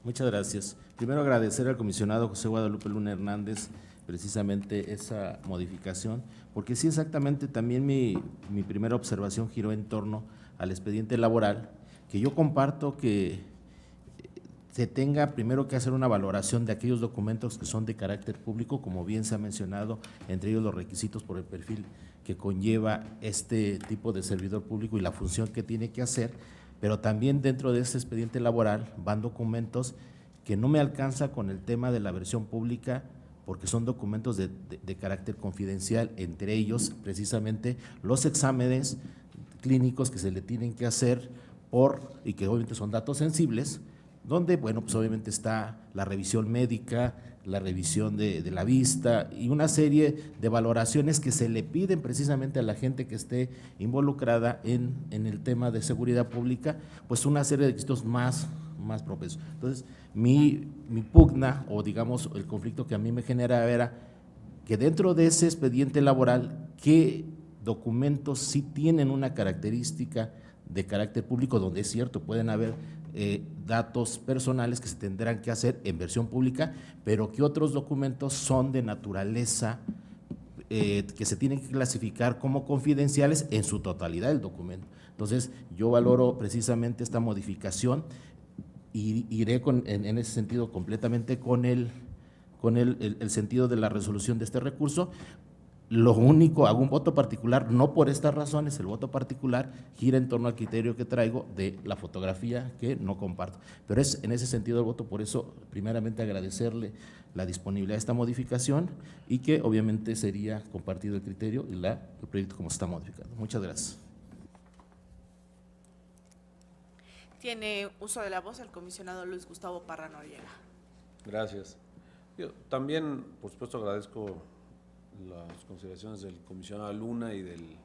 Muchas gracias. Primero agradecer al comisionado José Guadalupe Luna Hernández precisamente esa modificación, porque sí, exactamente, también mi primera observación giró en torno al expediente laboral, que yo comparto que se tenga primero que hacer una valoración de aquellos documentos que son de carácter público, como bien se ha mencionado, entre ellos los requisitos por el perfil que conlleva este tipo de servidor público y la función que tiene que hacer, pero también dentro de este expediente laboral van documentos que no me alcanza con el tema de la versión pública, porque son documentos de carácter confidencial, entre ellos precisamente los exámenes clínicos que se le tienen que hacer y que obviamente son datos sensibles, donde, bueno, pues obviamente está la revisión médica, la revisión de la vista y una serie de valoraciones que se le piden precisamente a la gente que esté involucrada en el tema de seguridad pública, pues una serie de requisitos más propensos. Entonces, mi pugna, o digamos el conflicto que a mí me genera era que dentro de ese expediente laboral, ¿qué documentos sí tienen una característica de carácter público, donde es cierto, pueden haber datos personales que se tendrán que hacer en versión pública, pero que otros documentos son de naturaleza que se tienen que clasificar como confidenciales en su totalidad el documento. Entonces, yo valoro precisamente esta modificación y iré en ese sentido completamente con el sentido de la resolución de este recurso. Lo único, hago un voto particular, no por estas razones, el voto particular gira en torno al criterio que traigo de la fotografía que no comparto. Pero es en ese sentido el voto, por eso primeramente agradecerle la disponibilidad de esta modificación y que obviamente sería compartido el criterio y el proyecto como se está modificando. Muchas gracias. Tiene uso de la voz el comisionado Luis Gustavo Parra Noriega. Gracias. Yo también, por supuesto, agradezco las consideraciones del comisionado Luna y del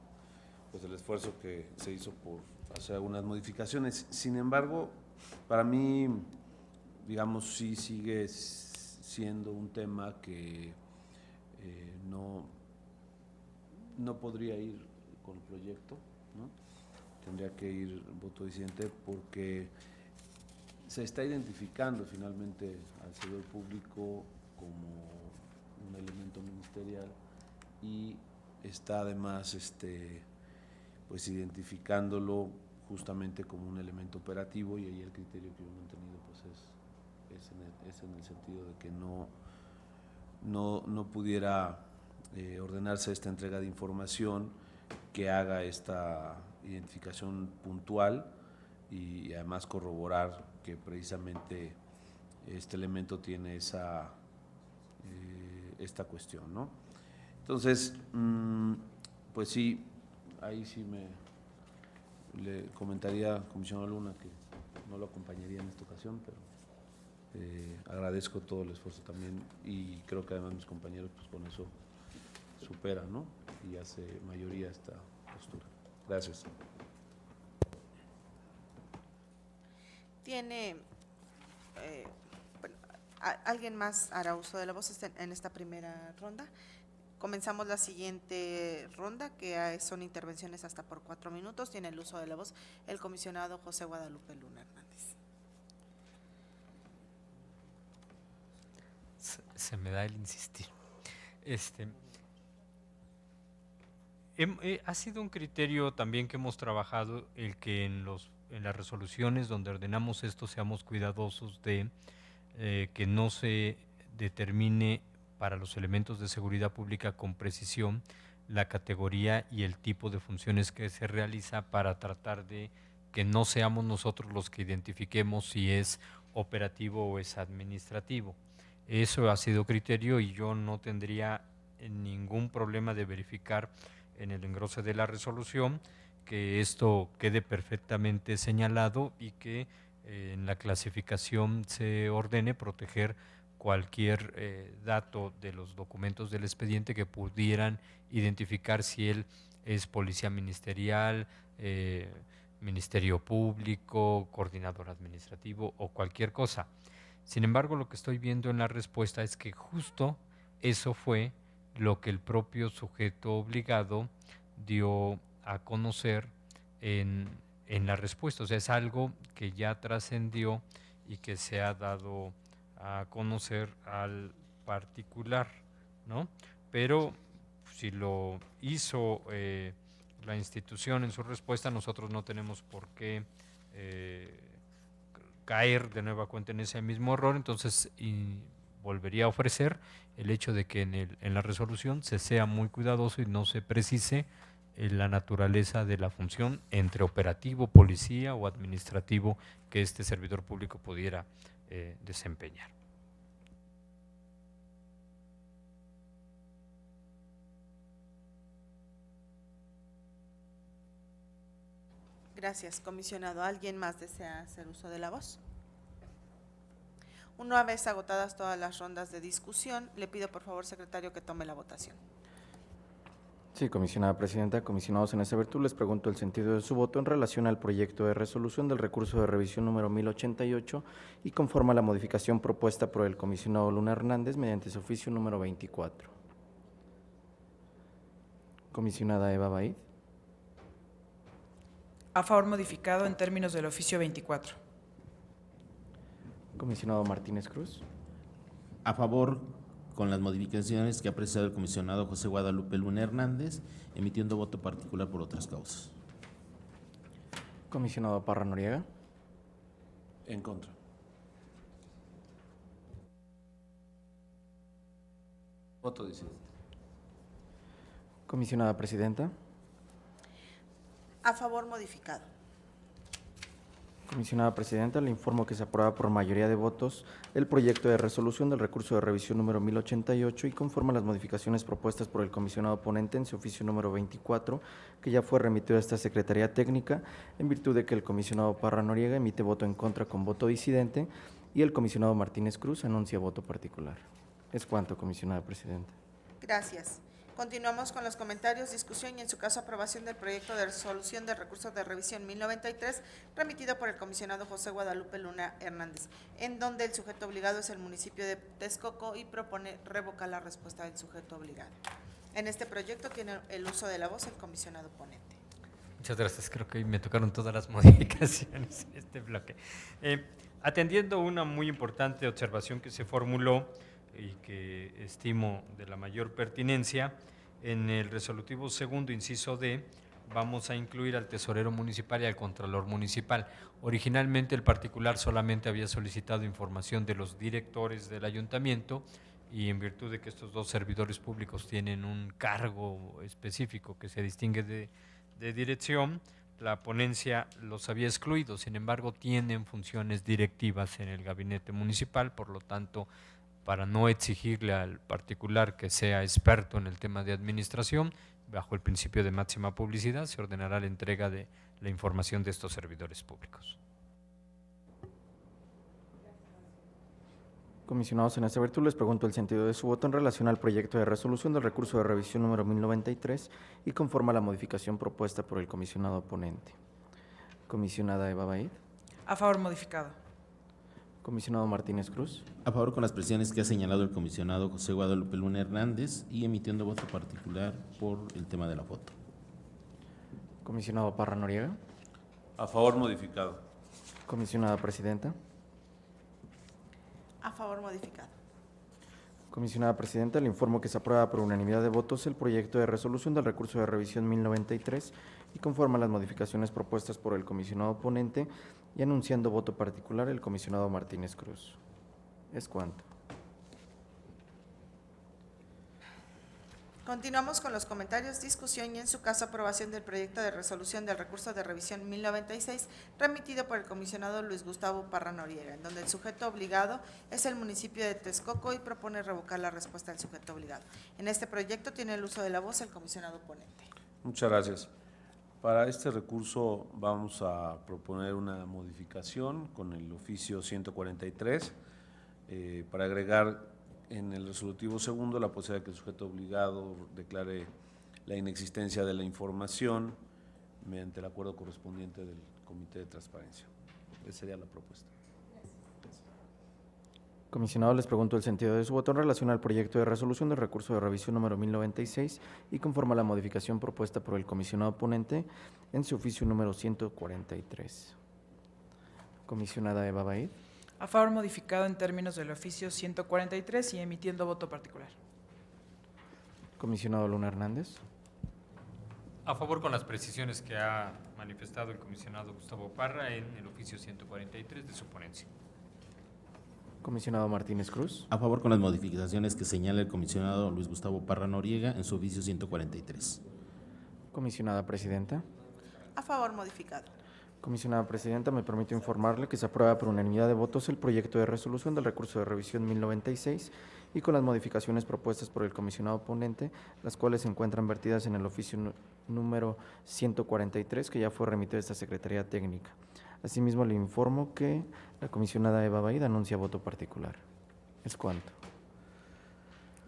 esfuerzo que se hizo por hacer algunas modificaciones. Sin embargo, para mí, digamos, sí sigue siendo un tema que no podría ir con el proyecto, ¿no? Tendría que ir voto disidente porque se está identificando finalmente al servidor público como un elemento ministerial y está además pues identificándolo justamente como un elemento operativo, y ahí el criterio que yo he mantenido pues es en el sentido de que no pudiera ordenarse esta entrega de información que haga esta identificación puntual y además corroborar que precisamente este elemento tiene esta cuestión, ¿no? Entonces, pues sí, ahí sí le comentaría al comisionado Luna que no lo acompañaría en esta ocasión, pero agradezco todo el esfuerzo también y creo que además mis compañeros pues con eso superan, ¿no? Y hace mayoría esta postura. Gracias. Tiene, bueno, ¿alguien más hará uso de la voz en esta primera ronda? Comenzamos la siguiente ronda, que son intervenciones hasta por 4 minutos. Tiene el uso de la voz el comisionado José Guadalupe Luna Hernández. Se me da el insistir. Ha sido un criterio también que hemos trabajado el que en las resoluciones donde ordenamos esto seamos cuidadosos de que no se determine para los elementos de seguridad pública con precisión la categoría y el tipo de funciones que se realiza, para tratar de que no seamos nosotros los que identifiquemos si es operativo o es administrativo. Eso ha sido criterio y yo no tendría ningún problema de verificar en el engrose de la resolución que esto quede perfectamente señalado y que en la clasificación se ordene proteger cualquier dato de los documentos del expediente que pudieran identificar si él es policía ministerial, ministerio público, coordinador administrativo o cualquier cosa. Sin embargo, lo que estoy viendo en la respuesta es que justo eso fue lo que el propio sujeto obligado dio a conocer en la respuesta. O sea, es algo que ya trascendió y que se ha dado a conocer al particular, ¿no? Pero si lo hizo la institución en su respuesta, nosotros no tenemos por qué caer de nueva cuenta en ese mismo error. Entonces, volvería a ofrecer el hecho de que en la resolución se sea muy cuidadoso y no se precise la naturaleza de la función entre operativo, policía o administrativo que este servidor público pudiera desempeñar. Gracias, comisionado. ¿Alguien más desea hacer uso de la voz? Una vez agotadas todas las rondas de discusión, le pido por favor, secretario, que tome la votación. Sí, comisionada presidenta, comisionados en esa virtud, les pregunto el sentido de su voto en relación al proyecto de resolución del recurso de revisión número 1088 y conforme a la modificación propuesta por el comisionado Luna Hernández mediante su oficio número 24. Comisionada Eva Baid. A favor modificado en términos del oficio 24. Comisionado Martínez Cruz. A favor con las modificaciones que ha apreciado el comisionado José Guadalupe Luna Hernández, emitiendo voto particular por otras causas. Comisionado Parra Noriega. En contra. Voto disidente. Comisionada Presidenta. A favor modificado. Comisionada Presidenta, le informo que se aprueba por mayoría de votos el proyecto de resolución del recurso de revisión número 1088 y conforme a las modificaciones propuestas por el comisionado ponente en su oficio número 24, que ya fue remitido a esta Secretaría Técnica, en virtud de que el comisionado Parra Noriega emite voto en contra con voto disidente y el comisionado Martínez Cruz anuncia voto particular. Es cuanto, comisionada Presidenta. Gracias. Continuamos con los comentarios, discusión y en su caso aprobación del proyecto de resolución del recurso de revisión 1093 remitido por el comisionado José Guadalupe Luna Hernández, en donde el sujeto obligado es el municipio de Texcoco y propone revocar la respuesta del sujeto obligado. En este proyecto tiene el uso de la voz el comisionado ponente. Muchas gracias, creo que hoy me tocaron todas las modificaciones en este bloque. Atendiendo una muy importante observación que se formuló y que estimo de la mayor pertinencia, en el resolutivo segundo, inciso D, vamos a incluir al tesorero municipal y al contralor municipal. Originalmente el particular solamente había solicitado información de los directores del ayuntamiento y en virtud de que estos dos servidores públicos tienen un cargo específico que se distingue de dirección, la ponencia los había excluido. Sin embargo, tienen funciones directivas en el gabinete municipal, por lo tanto, para no exigirle al particular que sea experto en el tema de administración, bajo el principio de máxima publicidad, se ordenará la entrega de la información de estos servidores públicos. Comisionados, en esta virtud les pregunto el sentido de su voto en relación al proyecto de resolución del recurso de revisión número 1093 y conforme a la modificación propuesta por el comisionado ponente. Comisionada Eva Baid. A favor modificado. Comisionado Martínez Cruz. A favor con las precisiones que ha señalado el comisionado José Guadalupe Luna Hernández y emitiendo voto particular por el tema de la foto. Comisionado Parra Noriega. A favor modificado. Comisionada Presidenta. A favor modificado. Comisionada Presidenta, le informo que se aprueba por unanimidad de votos el proyecto de resolución del recurso de revisión 1093 y conforme a las modificaciones propuestas por el comisionado ponente y anunciando voto particular el comisionado Martínez Cruz. Es cuanto. Continuamos con los comentarios, discusión y en su caso aprobación del proyecto de resolución del recurso de revisión 1096 remitido por el comisionado Luis Gustavo Parra Noriega, en donde el sujeto obligado es el municipio de Texcoco y propone revocar la respuesta del sujeto obligado. En este proyecto tiene el uso de la voz el comisionado ponente. Muchas gracias. Para este recurso vamos a proponer una modificación con el oficio 143 para agregar en el resolutivo segundo la posibilidad de que el sujeto obligado declare la inexistencia de la información mediante el acuerdo correspondiente del Comité de Transparencia. Esa sería la propuesta. Comisionado, les pregunto el sentido de su voto en relación al proyecto de resolución del recurso de revisión número 1096 y conforme a la modificación propuesta por el comisionado ponente en su oficio número 143. Comisionada Eva Baid. A favor modificado en términos del oficio 143 y emitiendo voto particular. Comisionado Luna Hernández. A favor con las precisiones que ha manifestado el comisionado Gustavo Parra en el oficio 143 de su ponencia. Comisionado Martínez Cruz. A favor con las modificaciones que señala el comisionado Luis Gustavo Parra Noriega en su oficio 143. Comisionada Presidenta. A favor modificado. Comisionada Presidenta, me permito informarle que se aprueba por unanimidad de votos el proyecto de resolución del recurso de revisión 1096 y con las modificaciones propuestas por el comisionado ponente, las cuales se encuentran vertidas en el oficio número 143 que ya fue remitido a esta Secretaría Técnica. Asimismo, le informo que la comisionada Eva Baid anuncia voto particular. Es cuanto.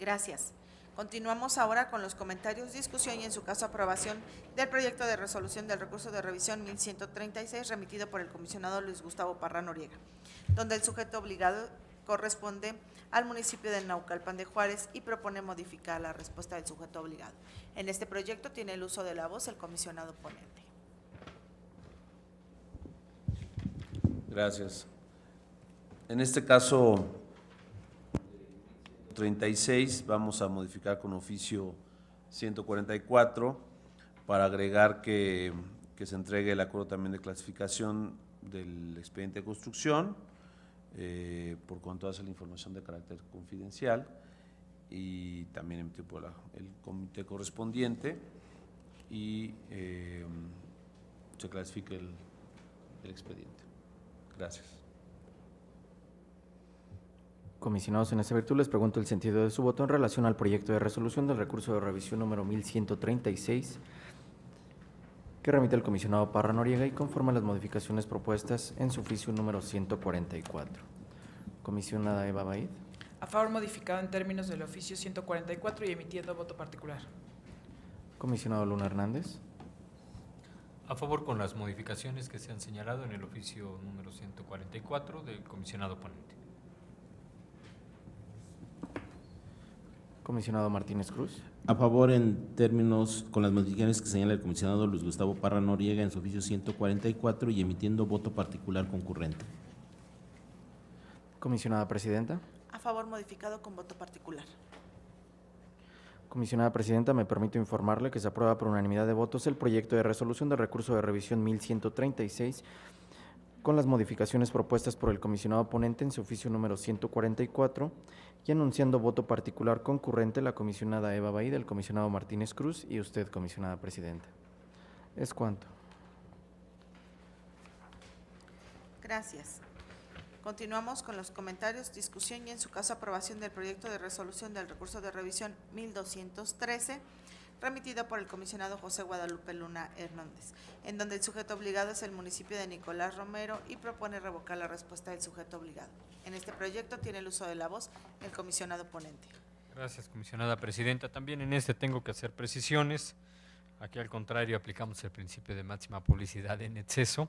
Gracias. Continuamos ahora con los comentarios, discusión y en su caso aprobación del proyecto de resolución del recurso de revisión 1136 remitido por el comisionado Luis Gustavo Parra Noriega, donde el sujeto obligado corresponde al municipio de Naucalpan de Juárez y propone modificar la respuesta del sujeto obligado. En este proyecto tiene el uso de la voz el comisionado ponente. Gracias. En este caso, 136 vamos a modificar con oficio 144 para agregar que se entregue el acuerdo también de clasificación del expediente de construcción, por cuanto hace la información de carácter confidencial, y también emitido por el comité correspondiente, y se clasifique el expediente. Gracias. Comisionados, en esta virtud les pregunto el sentido de su voto en relación al proyecto de resolución del recurso de revisión número 1136 que remite al comisionado Parra Noriega y conforme a las modificaciones propuestas en su oficio número 144. Comisionada Eva Baid. A favor modificado en términos del oficio 144 y emitiendo voto particular. Comisionado Luna Hernández. A favor con las modificaciones que se han señalado en el oficio número 144 del comisionado ponente. Comisionado Martínez Cruz. A favor en términos con las modificaciones que señala el comisionado Luis Gustavo Parra Noriega en su oficio 144 y emitiendo voto particular concurrente. Comisionada Presidenta. A favor modificado con voto particular. Comisionada Presidenta, me permito informarle que se aprueba por unanimidad de votos el proyecto de resolución del recurso de revisión 1136 con las modificaciones propuestas por el comisionado ponente en su oficio número 144 y anunciando voto particular concurrente la comisionada Eva Baid, el comisionado Martínez Cruz y usted, comisionada Presidenta. Es cuanto. Gracias. Continuamos con los comentarios, discusión y en su caso aprobación del proyecto de resolución del recurso de revisión 1213 remitido por el comisionado José Guadalupe Luna Hernández, en donde el sujeto obligado es el municipio de Nicolás Romero y propone revocar la respuesta del sujeto obligado. En este proyecto tiene el uso de la voz el comisionado ponente. Gracias, comisionada presidenta. También en este tengo que hacer precisiones. Aquí, al contrario, aplicamos el principio de máxima publicidad en exceso.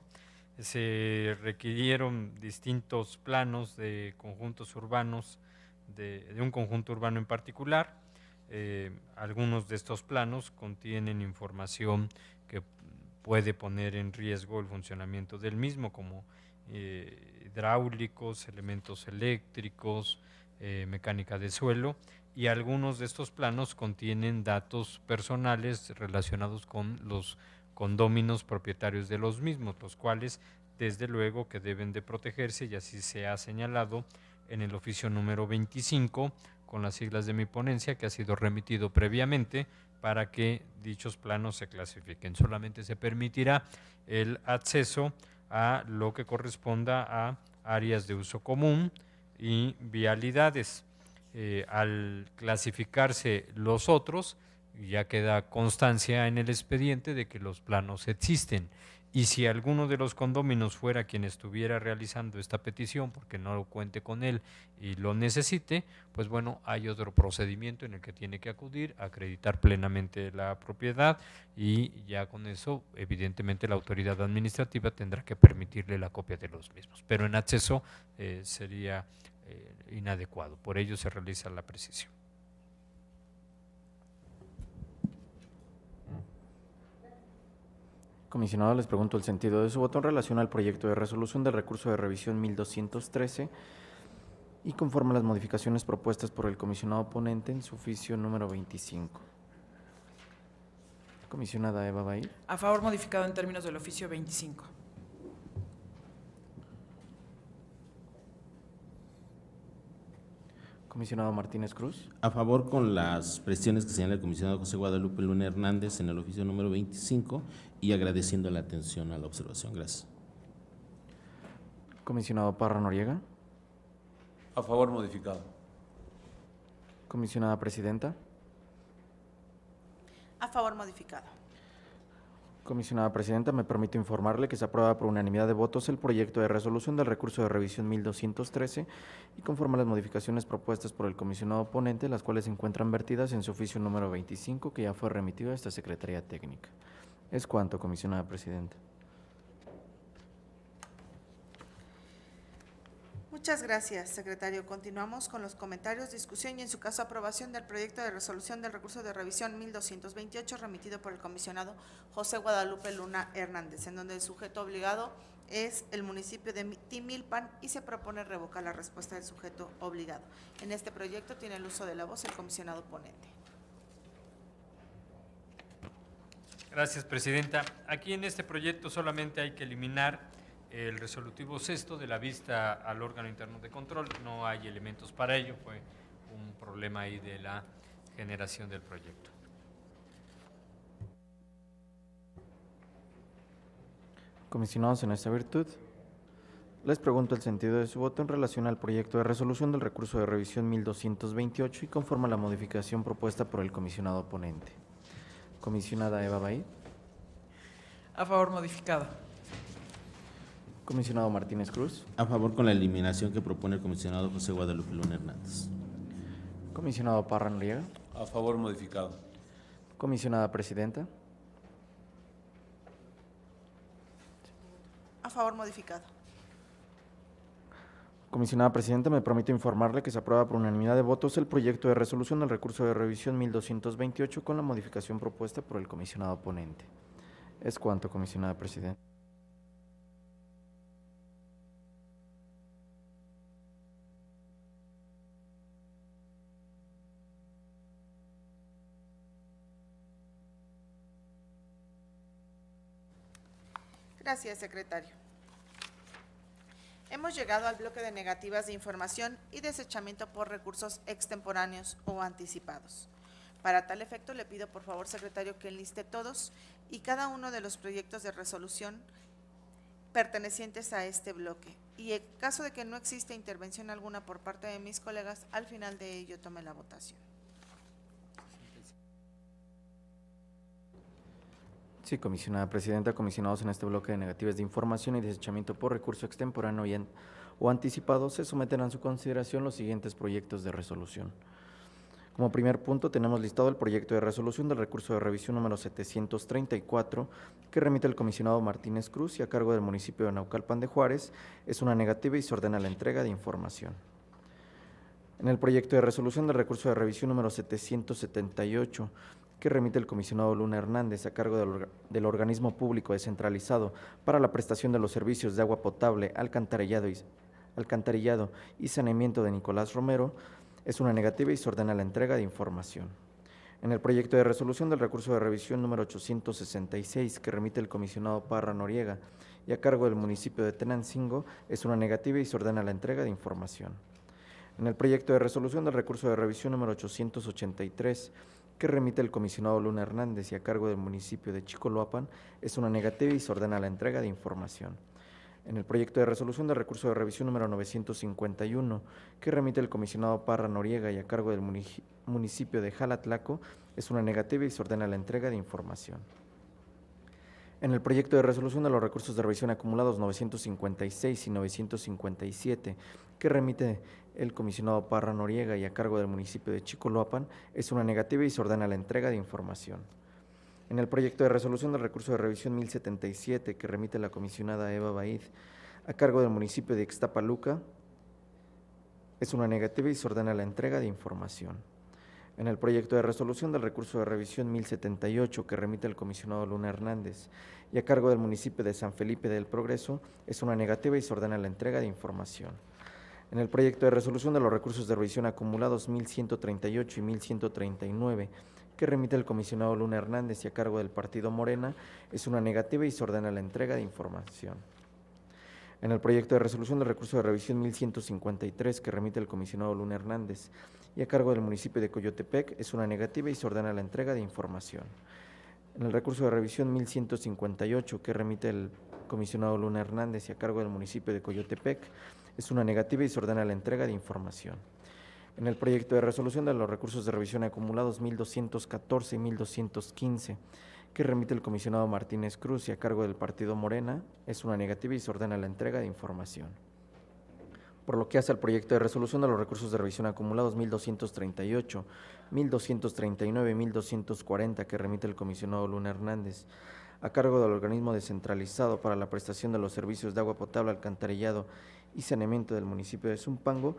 Se requirieron distintos planos de conjuntos urbanos, de un conjunto urbano en particular. Algunos de estos planos contienen información que puede poner en riesgo el funcionamiento del mismo, como hidráulicos, elementos eléctricos, mecánica de suelo, y algunos de estos planos contienen datos personales relacionados con los condóminos propietarios de los mismos, los cuales desde luego que deben de protegerse, y así se ha señalado en el oficio número 25 con las siglas de mi ponencia, que ha sido remitido previamente para que dichos planos se clasifiquen. Solamente se permitirá el acceso a lo que corresponda a áreas de uso común y vialidades. Al clasificarse los otros, ya queda constancia en el expediente de que los planos existen. Y si alguno de los condóminos fuera quien estuviera realizando esta petición porque no lo cuente con él y lo necesite, pues bueno, hay otro procedimiento en el que tiene que acudir, acreditar plenamente la propiedad, y ya con eso evidentemente la autoridad administrativa tendrá que permitirle la copia de los mismos. Pero en acceso sería inadecuado, por ello se realiza la precisión. Comisionado, les pregunto el sentido de su voto en relación al proyecto de resolución del recurso de revisión 1213 y conforme a las modificaciones propuestas por el comisionado ponente en su oficio número 25. Comisionada Eva Baid. A favor modificado en términos del oficio 25. Comisionado Martínez Cruz. A favor con las precisiones que señala el comisionado José Guadalupe Luna Hernández en el oficio número 25 y agradeciendo la atención a la observación. Gracias. Comisionado Parra Noriega. A favor modificado. Comisionada Presidenta. A favor modificado. Comisionada Presidenta, me permito informarle que se aprueba por unanimidad de votos el proyecto de resolución del recurso de revisión 1213 y conforme a las modificaciones propuestas por el comisionado ponente, las cuales se encuentran vertidas en su oficio número 25, que ya fue remitido a esta Secretaría Técnica. Es cuanto, comisionada Presidenta. Muchas gracias, secretario. Continuamos con los comentarios, discusión y en su caso aprobación del proyecto de resolución del recurso de revisión 1228 remitido por el comisionado José Guadalupe Luna Hernández, en donde el sujeto obligado es el municipio de Timilpan y se propone revocar la respuesta del sujeto obligado. En este proyecto tiene el uso de la voz el comisionado ponente. Gracias, Presidenta. Aquí en este proyecto solamente hay que eliminar el resolutivo sexto de la vista al órgano interno de control. No hay elementos para ello, fue un problema ahí de la generación del proyecto. Comisionados en esta virtud, les pregunto el sentido de su voto en relación al proyecto de resolución del recurso de revisión 1228 y conforme a la modificación propuesta por el comisionado ponente. Comisionada Eva Baid. A favor modificado. Comisionado Martínez Cruz. A favor con la eliminación que propone el comisionado José Guadalupe Luna Hernández. Comisionado Parra Noriega. A favor modificado. Comisionada Presidenta. A favor modificado. Comisionada Presidenta, me permito informarle que se aprueba por unanimidad de votos el proyecto de resolución del recurso de revisión 1228 con la modificación propuesta por el comisionado ponente. Es cuanto, comisionada Presidenta. Gracias, secretario. Hemos llegado al bloque de negativas de información y desechamiento por recursos extemporáneos o anticipados. Para tal efecto, le pido por favor, secretario, que enliste todos y cada uno de los proyectos de resolución pertenecientes a este bloque. Y en caso de que no exista intervención alguna por parte de mis colegas, al final de ello tome la votación. Sí, comisionada Presidenta, comisionados en este bloque de negativas de información y desechamiento por recurso extemporáneo o anticipado, se someten a su consideración los siguientes proyectos de resolución. Como primer punto, tenemos listado el proyecto de resolución del recurso de revisión número 734, que remite el comisionado Martínez Cruz y a cargo del municipio de Naucalpan de Juárez, es una negativa y se ordena la entrega de información. En el proyecto de resolución del recurso de revisión número 778, que remite el comisionado Luna Hernández a cargo del organismo público descentralizado para la prestación de los servicios de agua potable, alcantarillado y saneamiento de Nicolás Romero, es una negativa y se ordena la entrega de información. En el proyecto de resolución del recurso de revisión número 866, que remite el comisionado Parra Noriega y a cargo del municipio de Tenancingo, es una negativa y se ordena la entrega de información. En el proyecto de resolución del recurso de revisión número 883, que remite el comisionado Luna Hernández y a cargo del municipio de Chicoloapan, es una negativa y se ordena la entrega de información. En el proyecto de resolución del recurso de revisión número 951, que remite el comisionado Parra Noriega y a cargo del municipio de Jalatlaco, es una negativa y se ordena la entrega de información. En el proyecto de resolución de los recursos de revisión acumulados 956 y 957, que remite el comisionado Parra Noriega y a cargo del municipio de Chicoloapan, es una negativa y se ordena la entrega de información. En el proyecto de resolución del recurso de revisión 1077, que remite la comisionada Eva Baid a cargo del municipio de Ixtapaluca, es una negativa y se ordena la entrega de información. En el proyecto de resolución del recurso de revisión 1078, que remite el comisionado Luna Hernández y a cargo del municipio de San Felipe del Progreso, es una negativa y se ordena la entrega de información. En el proyecto de resolución de los recursos de revisión acumulados 1138 y 1139, que remite el comisionado Luna Hernández y a cargo del partido Morena, es una negativa y se ordena la entrega de información. En el proyecto de resolución del recurso de revisión 1153, que remite el comisionado Luna Hernández y a cargo del municipio de Coyotepec, es una negativa y se ordena la entrega de información. En el recurso de revisión 1158, que remite el comisionado Luna Hernández y a cargo del municipio de Coyotepec, es una negativa y se ordena la entrega de información. En el proyecto de resolución de los recursos de revisión acumulados 1214 y 1215, que remite el comisionado Martínez Cruz y a cargo del partido Morena, es una negativa y se ordena la entrega de información. Por lo que hace al proyecto de resolución de los recursos de revisión acumulados 1238, 1239 y 1240, que remite el comisionado Luna Hernández, a cargo del organismo descentralizado para la prestación de los servicios de agua potable, alcantarillado y saneamiento del municipio de Zumpango,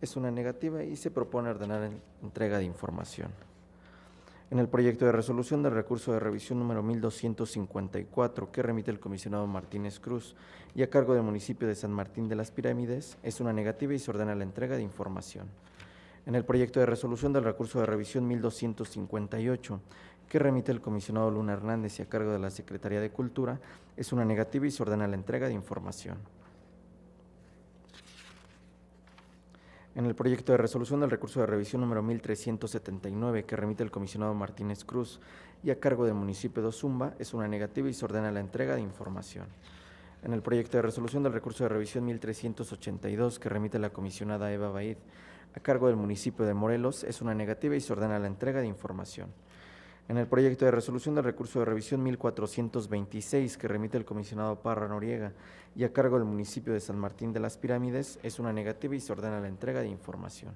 es una negativa y se propone ordenar entrega de información. En el proyecto de resolución del recurso de revisión número 1254, que remite el comisionado Martínez Cruz y a cargo del municipio de San Martín de las Pirámides, es una negativa y se ordena la entrega de información. En el proyecto de resolución del recurso de revisión 1258, que remite el comisionado Luna Hernández y a cargo de la Secretaría de Cultura, es una negativa y se ordena la entrega de información. En el proyecto de resolución del recurso de revisión número 1379, que remite el comisionado Martínez Cruz y a cargo del municipio de Ozumba, es una negativa y se ordena la entrega de información. En el proyecto de resolución del recurso de revisión 1382, que remite la comisionada Eva Baid, a cargo del municipio de Morelos, es una negativa y se ordena la entrega de información. En el proyecto de resolución del recurso de revisión 1426, que remite el comisionado Parra Noriega y a cargo del municipio de San Martín de las Pirámides, es una negativa y se ordena la entrega de información.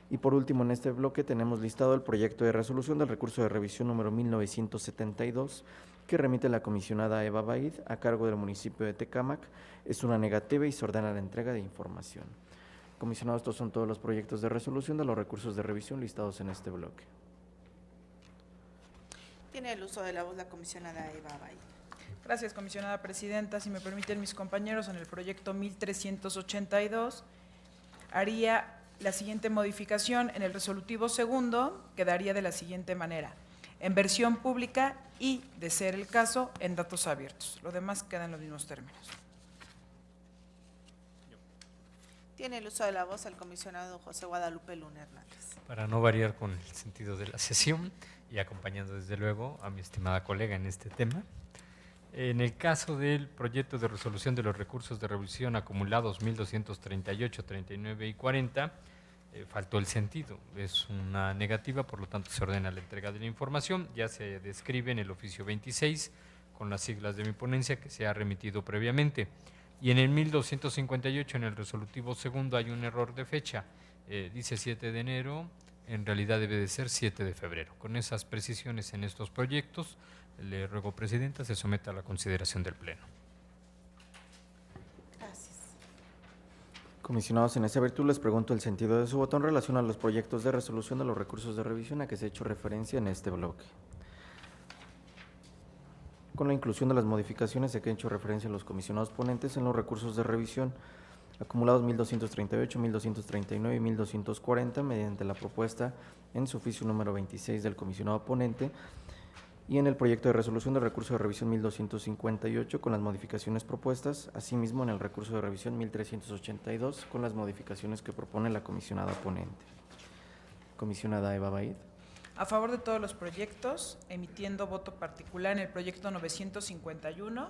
Y por último, en este bloque tenemos listado el proyecto de resolución del recurso de revisión número 1972, que remite la comisionada Eva Baid a cargo del municipio de Tecámac, es una negativa y se ordena la entrega de información. Comisionados, estos son todos los proyectos de resolución de los recursos de revisión listados en este bloque. Tiene el uso de la voz la comisionada Eva Baid. Gracias, comisionada presidenta. Si me permiten mis compañeros, en el proyecto 1382 haría la siguiente modificación. En el resolutivo segundo quedaría de la siguiente manera: en versión pública y, de ser el caso, en datos abiertos. Lo demás queda en los mismos términos. Tiene el uso de la voz el comisionado José Guadalupe Luna Hernández. Para no variar con el sentido de la sesión y acompañando desde luego a mi estimada colega en este tema, en el caso del proyecto de resolución de los recursos de revisión acumulados 1238, 39 y 40, faltó el sentido. Es una negativa, por lo tanto se ordena la entrega de la información. Ya se describe en el oficio 26 con las siglas de mi ponencia que se ha remitido previamente. Y en el 1258, en el resolutivo segundo, hay un error de fecha. Dice 7 de enero, en realidad debe de ser 7 de febrero. Con esas precisiones en estos proyectos, le ruego, Presidenta, se someta a la consideración del Pleno. Gracias. Comisionados, en esa virtud les pregunto el sentido de su voto en relación a los proyectos de resolución de los recursos de revisión a que se ha hecho referencia en este bloque. Con la inclusión de las modificaciones a que han hecho referencia los comisionados ponentes en los recursos de revisión acumulados 1238, 1239 y 1240 mediante la propuesta en su oficio número 26 del comisionado ponente y en el proyecto de resolución del recurso de revisión 1258 con las modificaciones propuestas, asimismo en el recurso de revisión 1382 con las modificaciones que propone la comisionada ponente. Comisionada Eva Baid. A favor de todos los proyectos, emitiendo voto particular en el proyecto 951,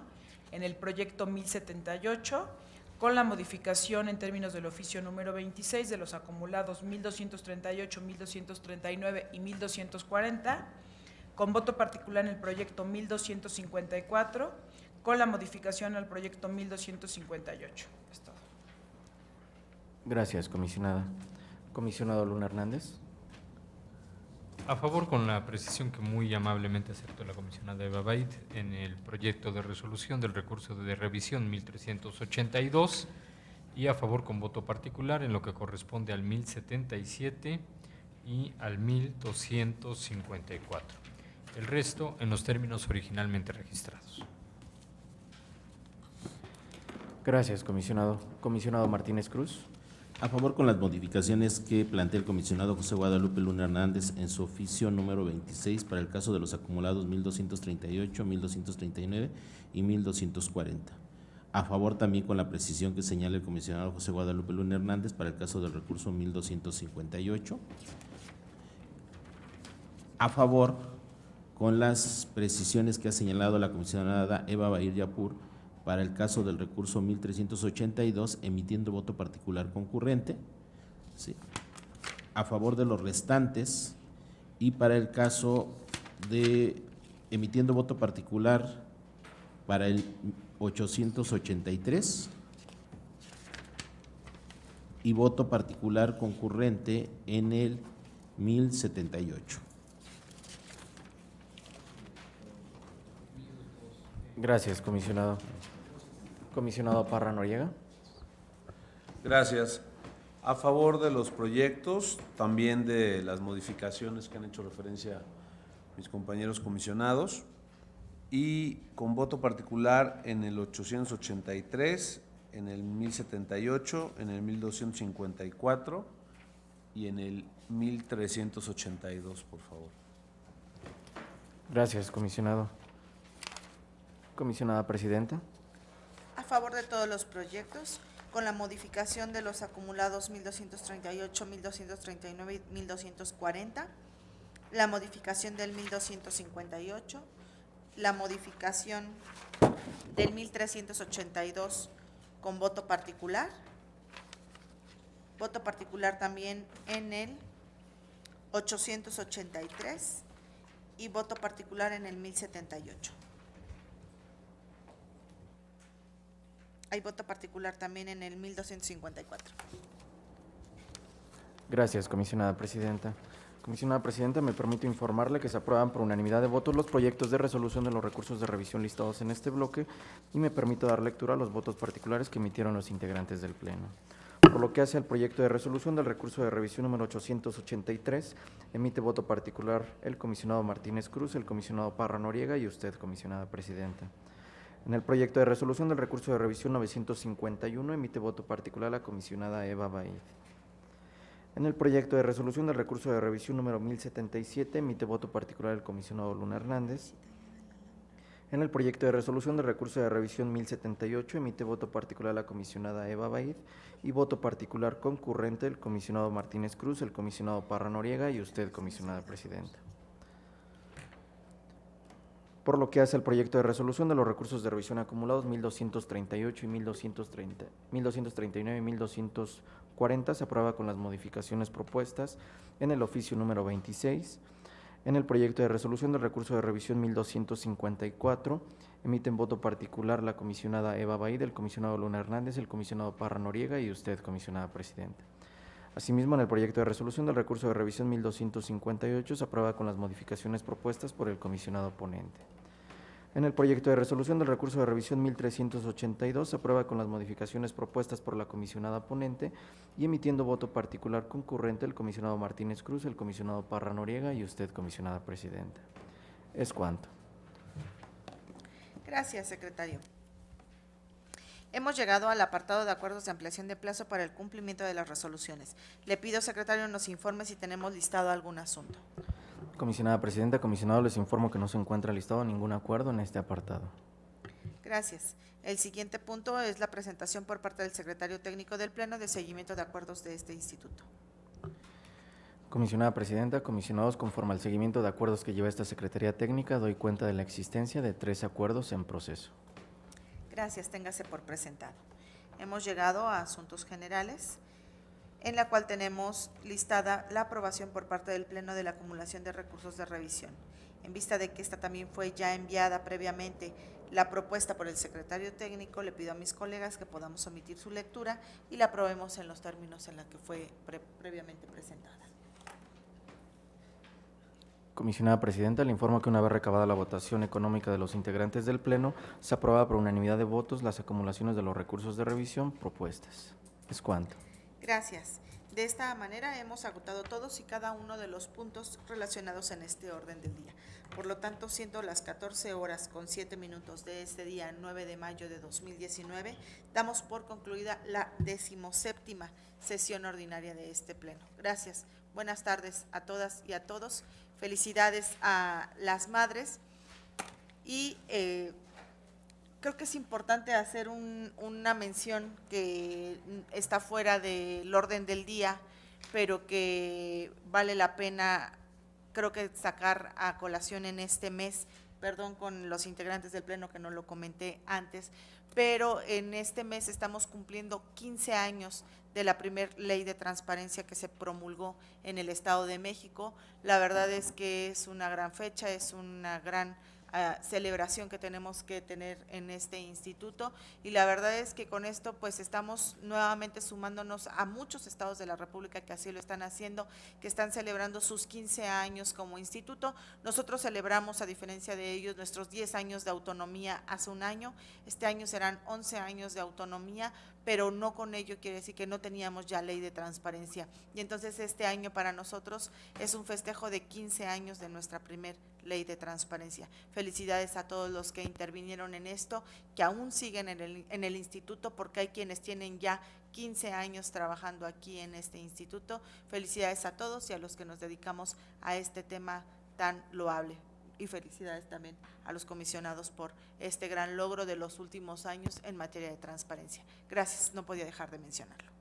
en el proyecto 1078, con la modificación en términos del oficio número 26 de los acumulados 1238, 1239 y 1240, con voto particular en el proyecto 1254, con la modificación al proyecto 1258. Es todo. Gracias, comisionada. Comisionado Luna Hernández. A favor, con la precisión que muy amablemente aceptó la comisionada Eva Baid en el proyecto de resolución del recurso de revisión 1382 y a favor con voto particular en lo que corresponde al 1077 y al 1254. El resto en los términos originalmente registrados. Gracias, comisionado. Comisionado Martínez Cruz. A favor con las modificaciones que plantea el comisionado José Guadalupe Luna Hernández en su oficio número 26 para el caso de los acumulados 1238, 1239 y 1240. A favor también con la precisión que señala el comisionado José Guadalupe Luna Hernández para el caso del recurso 1258. A favor con las precisiones que ha señalado la comisionada Eva Baid Yapur para el caso del recurso 1382, emitiendo voto particular concurrente, ¿sí?, a favor de los restantes, y para el caso de emitiendo voto particular para el 883 y voto particular concurrente en el 1078. Gracias, comisionado. Comisionado Parra Noriega. Gracias. A favor de los proyectos, también de las modificaciones que han hecho referencia mis compañeros comisionados, y con voto particular en el 883, en el 1078, en el 1254 y en el 1382, por favor. Gracias, comisionado. Comisionada presidenta. A favor de todos los proyectos, con la modificación de los acumulados 1238, 1239 y 1240, la modificación del 1258, la modificación del 1382 con voto particular también en el 883 y voto particular en el 1078. Hay voto particular también en el 1254. Gracias, comisionada presidenta. Comisionada presidenta, me permito informarle que se aprueban por unanimidad de votos los proyectos de resolución de los recursos de revisión listados en este bloque y me permito dar lectura a los votos particulares que emitieron los integrantes del Pleno. Por lo que hace al proyecto de resolución del recurso de revisión número 883, emite voto particular el comisionado Martínez Cruz, el comisionado Parra Noriega y usted, comisionada presidenta. En el proyecto de resolución del recurso de revisión 951, emite voto particular la comisionada Eva Baid. En el proyecto de resolución del recurso de revisión número 1077, emite voto particular el comisionado Luna Hernández. En el proyecto de resolución del recurso de revisión 1078, emite voto particular la comisionada Eva Baid y voto particular concurrente el comisionado Martínez Cruz, el comisionado Parra Noriega y usted, comisionada presidenta. Por lo que hace el proyecto de resolución de los recursos de revisión acumulados 1238 y 1239 y 1240 se aprueba con las modificaciones propuestas en el oficio número 26. En el proyecto de resolución del recurso de revisión 1254, emiten voto particular la comisionada Eva Baid, el comisionado Luna Hernández, el comisionado Parra Noriega y usted, comisionada presidenta. Asimismo, en el proyecto de resolución del recurso de revisión 1258 se aprueba con las modificaciones propuestas por el comisionado ponente. En el proyecto de resolución del recurso de revisión 1382 se aprueba con las modificaciones propuestas por la comisionada ponente y emitiendo voto particular concurrente el comisionado Martínez Cruz, el comisionado Parra Noriega y usted, comisionada presidenta. Es cuanto. Gracias, secretario. Hemos llegado al apartado de acuerdos de ampliación de plazo para el cumplimiento de las resoluciones. Le pido, secretario, nos informe si tenemos listado algún asunto. Comisionada presidenta, comisionado, les informo que no se encuentra listado ningún acuerdo en este apartado. Gracias. El siguiente punto es la presentación por parte del secretario técnico del Pleno de seguimiento de acuerdos de este instituto. Comisionada presidenta, comisionados, conforme al seguimiento de acuerdos que lleva esta Secretaría Técnica, doy cuenta de la existencia de 3 acuerdos en proceso. Gracias, téngase por presentado. Hemos llegado a asuntos generales, en la cual tenemos listada la aprobación por parte del Pleno de la acumulación de recursos de revisión. En vista de que esta también fue ya enviada previamente la propuesta por el secretario técnico, le pido a mis colegas que podamos omitir su lectura y la aprobemos en los términos en los que fue previamente presentada. Comisionada presidenta, le informo que una vez recabada la votación económica de los integrantes del Pleno, se aprueba por unanimidad de votos las acumulaciones de los recursos de revisión propuestas. Es cuanto. Gracias. De esta manera hemos agotado todos y cada uno de los puntos relacionados en este orden del día. Por lo tanto, siendo las 14:07 de este día 9 de mayo de 2019, damos por concluida la 17ª sesión ordinaria de este Pleno. Gracias. Buenas tardes a todas y a todos. Felicidades a las madres y creo que es importante hacer una mención que está fuera del orden del día, pero que vale la pena, creo que sacar a colación en este mes. Perdón con los integrantes del Pleno que no lo comenté antes, pero en este mes estamos cumpliendo 15 años de la primer ley de transparencia que se promulgó en el Estado de México. La verdad es que es una gran fecha, es una gran celebración que tenemos que tener en este instituto y la verdad es que con esto pues estamos nuevamente sumándonos a muchos estados de la República que así lo están haciendo, que están celebrando sus 15 años como instituto. Nosotros celebramos, a diferencia de ellos, nuestros 10 años de autonomía hace un año. Este año serán 11 años de autonomía, pero no con ello quiere decir que no teníamos ya ley de transparencia. Y entonces este año para nosotros es un festejo de 15 años de nuestra primer ley de transparencia. Felicidades a todos los que intervinieron en esto, que aún siguen en el instituto, porque hay quienes tienen ya 15 años trabajando aquí en este instituto. Felicidades a todos y a los que nos dedicamos a este tema tan loable. Y felicidades también a los comisionados por este gran logro de los últimos años en materia de transparencia. Gracias, no podía dejar de mencionarlo.